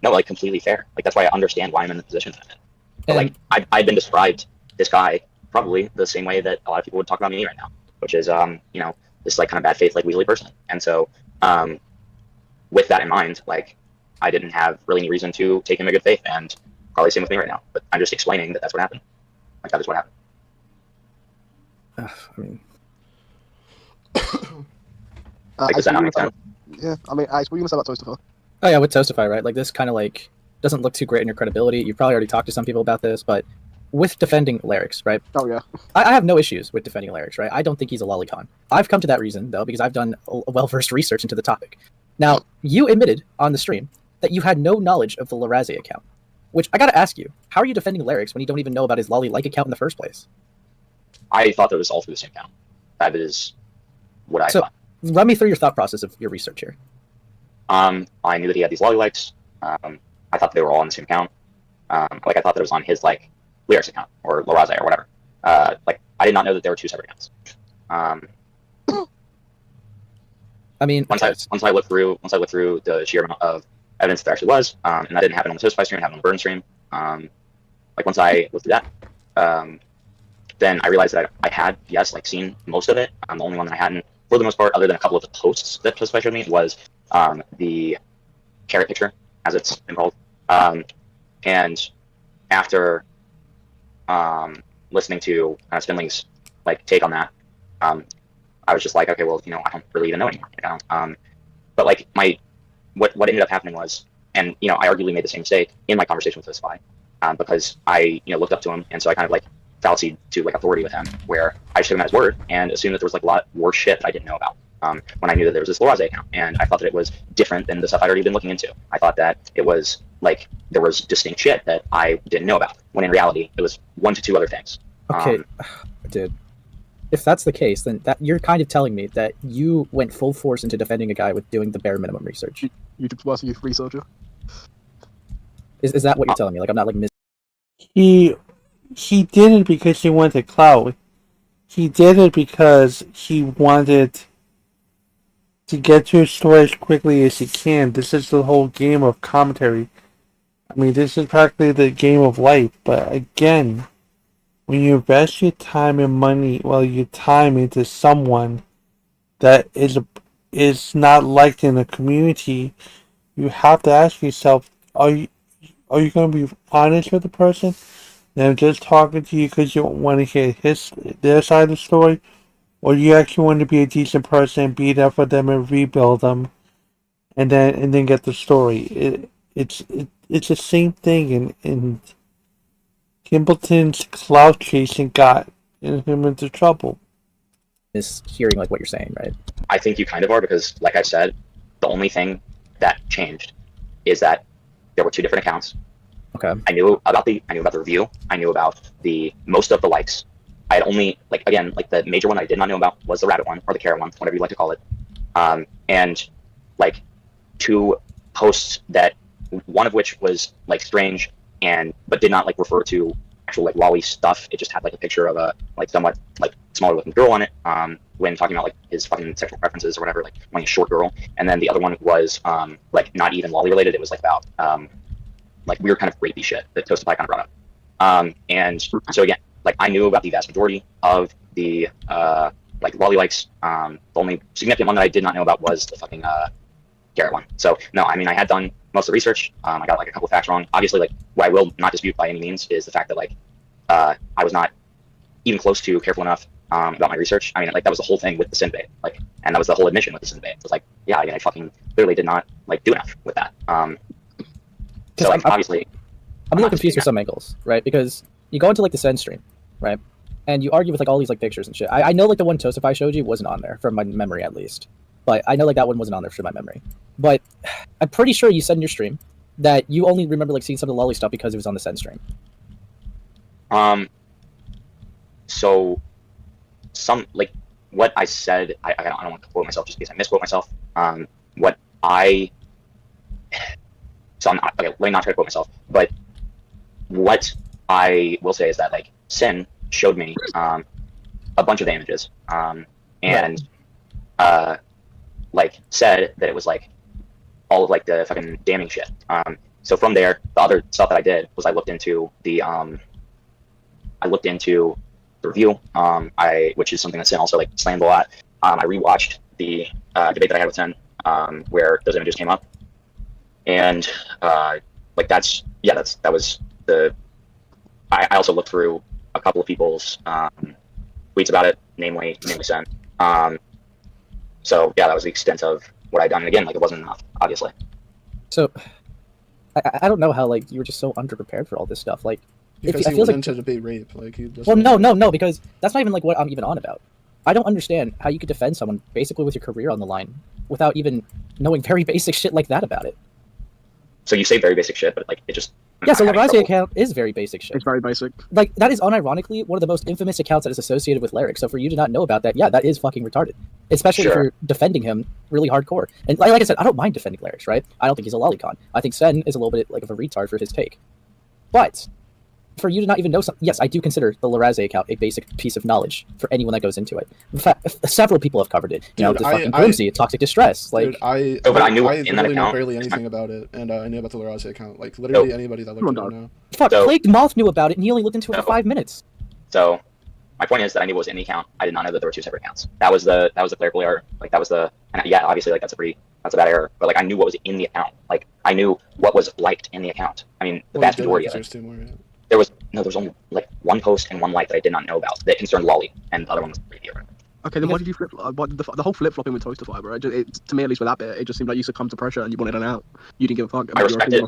Speaker 7: liar.
Speaker 5: Completely fair. Like that's why I understand why I'm in the position that I'm in. But like I've been described this guy probably the same way that a lot of people would talk about me right now, which is this like kind of bad faith like weaselly person. And so with that in mind, like I didn't have really any reason to take him a good faith, and probably same with me right now. But I'm just explaining that that's what happened. Like that is what happened.
Speaker 9: I mean,
Speaker 5: does that not make sense?
Speaker 6: Yeah, I mean, Alex, what were you gonna say about Toastify?
Speaker 9: oh yeah, with Toastify, right? Like this kind of like doesn't look too great in your credibility. You've probably already talked to some people about this, but with defending Larix, right?
Speaker 6: Oh yeah.
Speaker 9: I have no issues with defending Larix, right? I don't think he's a lolicon. I've come to that reason though because I've done a well-versed research into the topic. Now, you admitted on the stream that you had no knowledge of the Larazi account. Which I gotta ask you, how are you defending Larix when you don't even know about his Lolly like account in the first place?
Speaker 5: I thought that it was all through the same account. That is what I thought.
Speaker 9: Run me through your thought process of your research here.
Speaker 5: I knew that he had these lolly likes. I thought they were all on the same account. Like I thought that it was on his like Lyrics account or Loraze or whatever. Like I did not know that there were two separate accounts.
Speaker 9: I mean,
Speaker 5: once I looked through the sheer amount of evidence that there actually was, and that didn't happen on the Toastify stream, it happened on the Burn stream. Like once I looked through that, then I realized that I had like seen most of it. The only one that I hadn't, for the most part, other than a couple of the posts that Toastify showed me, was the carrot picture, as it's been called. And after listening to kind of Spinley's like take on that, I was just like, okay, well, you know, I don't really even know anymore. You know? But like what ended up happening was, and you know, I arguably made the same mistake in my conversation with Toastify, because I looked up to him, and so I kind of like fallacied to like authority with him, where I just took him at his word and assumed that there was like a lot worse shit that I didn't know about. When I knew that there was this Loraze account, and I thought that it was different than the stuff I'd already been looking into. I thought that it was like there was distinct shit that I didn't know about, when in reality it was 1 to 2 other things.
Speaker 9: Okay, dude. If that's the case, then that you're kind of telling me that you went full force into defending a guy with doing the bare minimum research.
Speaker 6: You did worse youth researcher.
Speaker 9: Is that what you're telling me? Like I'm not like
Speaker 2: He did it because he wanted clout. He did it because he wanted to get to his story as quickly as he can. This is the whole game of commentary. I mean, this is practically the game of life. But again, when you invest your time and money, your time into someone that is not liked in the community, you have to ask yourself: Are you going to be honest with the person? They're just talking to you because you want to hear their side of the story, or you actually want to be a decent person and be there for them and rebuild them, and then get the story. It's the same thing, and Kimbleton's clout chasing got him into trouble.
Speaker 9: Is hearing like what you're saying, right?
Speaker 5: I think you kind of are, because like I said, the only thing that changed is that there were 2 different accounts.
Speaker 9: Okay.
Speaker 5: I knew about the review. I knew about most of the likes. I had only the major one I did not know about was the rabbit one, or the carrot one, whatever you like to call it. And like 2 posts that, one of which was like strange but did not like refer to actual like lolly stuff. It just had like a picture of a like somewhat like smaller looking girl on it, when talking about like his fucking sexual preferences or whatever, like wanting a short girl. And then the other one was like not even lolly related. It was like about like weird kind of rapey shit that Toastify kind of brought up. And so again, like I knew about the vast majority of the like lolly likes. The only significant one that I did not know about was the fucking Garrett one. So no, I mean, I had done most of the research. I got like a couple of facts wrong. Obviously, like what I will not dispute by any means is the fact that like I was not even close to careful enough about my research. I mean, like that was the whole thing with the sin bait, like, and that was the whole admission with the sin bait. It was like, yeah, I fucking clearly did not like do enough with that. So like, obviously,
Speaker 9: I'm a little confused with some angles, right? Because you go into like the Send stream, right? And you argue with like all these like pictures and shit. I know like the one Toastify showed you wasn't on there from my memory at least, but I know like that one wasn't on there from my memory. But I'm pretty sure you said in your stream that you only remember like seeing some of the lolly stuff because it was on the Send stream.
Speaker 5: So some like what I said, I don't want to quote myself just because I misquote myself. What I So I'm not, okay, let me not try to quote myself, but what I will say is that like Sin showed me a bunch of the images, and like said that it was like all of like the fucking damning shit. So from there, the other stuff that I did was I looked into the review, which is something that Sin also like slammed a lot. I rewatched the debate that I had with Sin, where those images came up, and like that was the. I also looked through a couple of people's tweets about it, namely Sin. So yeah, that was the extent of what I'd done. And again, like it wasn't enough, obviously.
Speaker 9: So I don't know how like you were just so underprepared for all this stuff. Like
Speaker 7: because he went into debate rape, like he.
Speaker 9: Well, no, because that's not even like what I'm even on about. I don't understand how you could defend someone basically with your career on the line without even knowing very basic shit like that about it.
Speaker 5: So you say very basic shit, but like it just.
Speaker 9: Yeah, so
Speaker 5: I'm having
Speaker 9: Larazi
Speaker 5: trouble.
Speaker 9: account is very basic shit.
Speaker 6: It's very basic.
Speaker 9: Like, that is unironically one of the most infamous accounts that is associated with Lyric. So for you to not know about that, yeah, that is fucking retarded. Especially if
Speaker 5: Sure.
Speaker 9: you're defending him really hardcore. And like I said, I don't mind defending Lyrics, right? I don't think he's a lolicon. I think Sen is a little bit like of a retard for his take. But for you to not even know something, yes, I do consider the Laraze account a basic piece of knowledge for anyone that goes into it. In fact, several people have covered it. You know,
Speaker 7: Dude,
Speaker 9: the fucking Grimsy, Toxic Distress. Like,
Speaker 7: Dude, I
Speaker 5: No, but I knew in that
Speaker 7: literally know
Speaker 5: account-
Speaker 7: barely anything about it, and I knew about the Laraze account. Like literally anybody that looked at it now.
Speaker 9: fuck,
Speaker 5: So-
Speaker 9: Plagued Moth knew about it, and he only looked into it for
Speaker 5: No.
Speaker 9: 5 minutes.
Speaker 5: So my point is that I knew what was in the account. I did not know that there were two separate accounts. That was the clerical error. Like that was the, and yeah, obviously like that's a bad error. But like I knew what was in the account. Like I knew what was liked in the account. I mean, the vast majority of it.
Speaker 7: Two more, yeah.
Speaker 5: There was only like one post and one like that I did not know about that concerned Lolly, and the other one was the error.
Speaker 6: Okay, then why did you flip? What the whole flip flopping with Toastify, bro? To me, at least with that bit, it just seemed like you succumbed to pressure and you wanted an out. You didn't give a fuck.
Speaker 5: I respect it.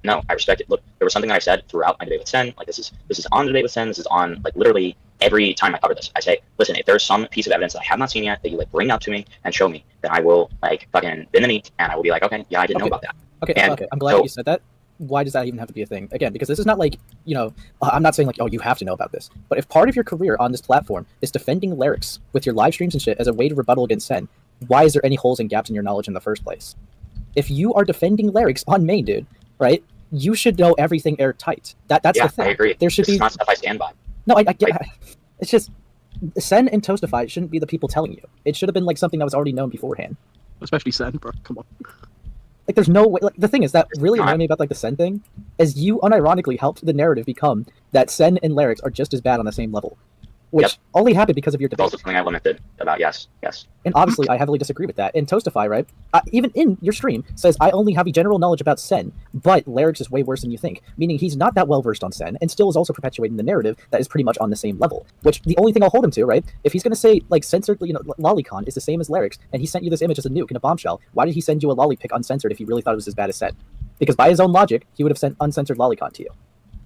Speaker 5: No, I respect it. Look, there was something that I said throughout my debate with Sen. Like this is on the debate with Sen. This is on like literally every time I cover this. I say, listen, if there's some piece of evidence that I have not seen yet that you like bring up to me and show me, then I will like fucking bend the knee and I will be like, okay, yeah, I didn't know about that.
Speaker 9: Okay,
Speaker 5: And
Speaker 9: okay, I'm glad
Speaker 5: so-
Speaker 9: that you said that. Why does that even have to be a thing? Again, because this is not like, you know, I'm not saying like, oh, you have to know about this. But if part of your career on this platform is defending lyrics with your live streams and shit as a way to rebuttal against Sen, why is there any holes and gaps in your knowledge in the first place? If you are defending lyrics on main, dude, right, you should know everything airtight. That's
Speaker 5: Yeah,
Speaker 9: the thing.
Speaker 5: I agree.
Speaker 9: There should
Speaker 5: This is
Speaker 9: be
Speaker 5: not stuff I stand by.
Speaker 9: no, I get. It's just Sen and Toastify shouldn't be the people telling you. It should have been like something that was already known beforehand.
Speaker 6: Especially Sen, bro. Come on.
Speaker 9: Like, there's no way. Like, the thing is that really
Speaker 5: not.
Speaker 9: annoyed me about like the Sen thing is you unironically helped the narrative become that Sen and Lyrics are just as bad on the same level, which
Speaker 5: Yep.
Speaker 9: only happened because of your
Speaker 5: It's
Speaker 9: debate.
Speaker 5: also something I lamented about. Yes.
Speaker 9: And obviously, I heavily disagree with that. And Toastify, right? Even in your stream, says I only have a general knowledge about Sen, but Lyrics is way worse than you think. Meaning he's not that well versed on Sen, and still is also perpetuating the narrative that is pretty much on the same level. Which the only thing I'll hold him to, right? If he's gonna say like censored, you know, Lolicon is the same as Lyrics, and he sent you this image as a nuke and a bombshell, why did he send you a lolly pic uncensored if he really thought it was as bad as Sen? Because by his own logic, he would have sent uncensored Lolicon to you.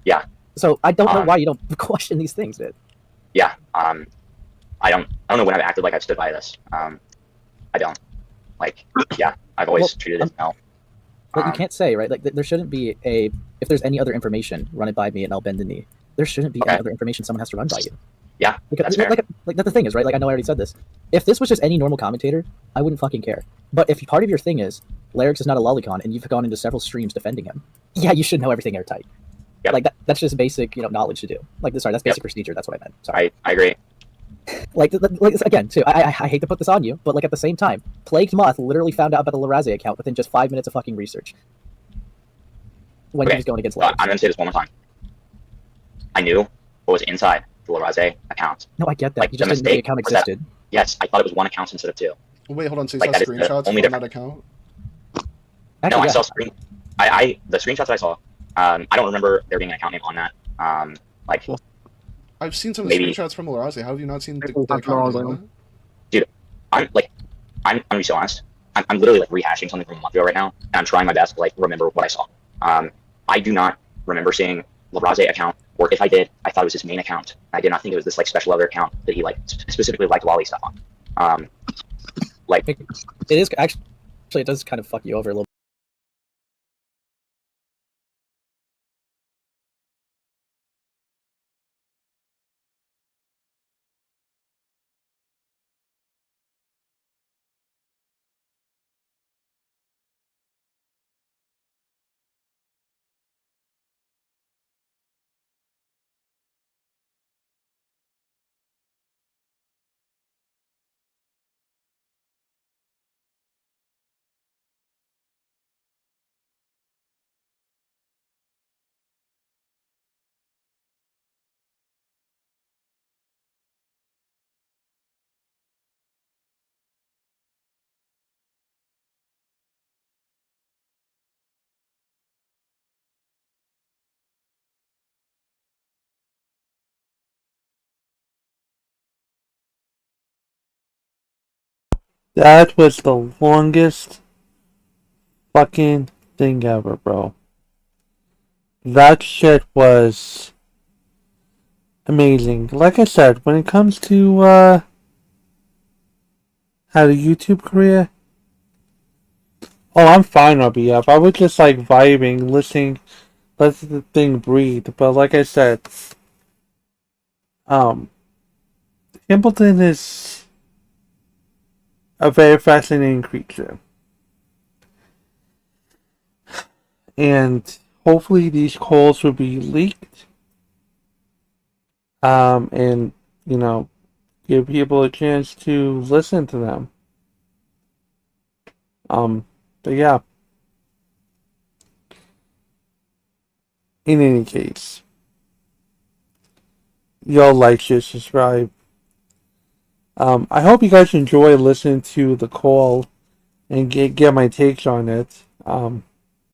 Speaker 5: Yeah.
Speaker 9: So I don't know why you don't question these things, dude.
Speaker 5: Yeah. I don't know when I've acted like I've stood by this. I don't. Like, yeah, I've always treated it no.
Speaker 9: But you can't say, right? Like, there shouldn't be if there's any other information, run it by me and I'll bend the knee. There shouldn't be any other information someone has to run by you.
Speaker 5: Yeah,
Speaker 9: Because,
Speaker 5: that's fair.
Speaker 9: like the thing is, right? Like, I know I already said this. If this was just any normal commentator, I wouldn't fucking care. But if part of your thing is, Lyrics is not a lolicon and you've gone into several streams defending him, yeah, you should know everything airtight.
Speaker 5: Yep.
Speaker 9: Like, that's just basic, you know, knowledge to do. Like, sorry, that's basic procedure. That's what I meant. Sorry.
Speaker 5: I agree.
Speaker 9: Like again, too, I hate to put this on you, but like at the same time, Plagued Moth literally found out about the Laraze account within just 5 minutes of fucking research. When he was going against Lyrics.
Speaker 5: I'm going to say this one more time. I knew what was inside the Laraze account.
Speaker 9: No, I get that.
Speaker 5: Like,
Speaker 9: You
Speaker 5: the
Speaker 9: just didn't know the
Speaker 5: mistake
Speaker 9: account
Speaker 5: was that-
Speaker 9: existed.
Speaker 5: Yes, I thought it was one account instead of two.
Speaker 7: Wait, hold on. So you
Speaker 5: Like,
Speaker 7: saw
Speaker 5: that is the
Speaker 7: screenshots
Speaker 5: only
Speaker 7: from that
Speaker 5: difference.
Speaker 7: account?
Speaker 5: No,
Speaker 9: Actually,
Speaker 5: I
Speaker 9: yeah.
Speaker 5: saw the screenshots that I saw. I don't remember there being an account name on that. Like,
Speaker 7: I've seen some of the
Speaker 5: Maybe-
Speaker 7: screenshots from Laraze. How have you not seen the
Speaker 6: all have
Speaker 7: account
Speaker 6: Laraze
Speaker 7: name?
Speaker 6: on.
Speaker 5: I'm gonna be so honest. I'm literally like rehashing something from a month ago right now, and I'm trying my best to like remember what I saw. I do not remember seeing Laraze account, or if I did, I thought it was his main account. I did not think it was this like special other account that he like specifically liked Lolly stuff on. Like,
Speaker 9: It is actually it does kind of fuck you over a little.
Speaker 2: That was the longest fucking thing ever, bro. That shit was amazing. Like I said, when it comes to had a YouTube career, Oh, I'm fine, RBF. I was just like vibing, listening, let the thing breathe. But like I said, um, Templeton is a very fascinating creature. And hopefully these calls will be leaked. And, you know, give people a chance to listen to them. But yeah. In any case, y'all like, share, subscribe. I hope you guys enjoy listening to the call and get my takes on it.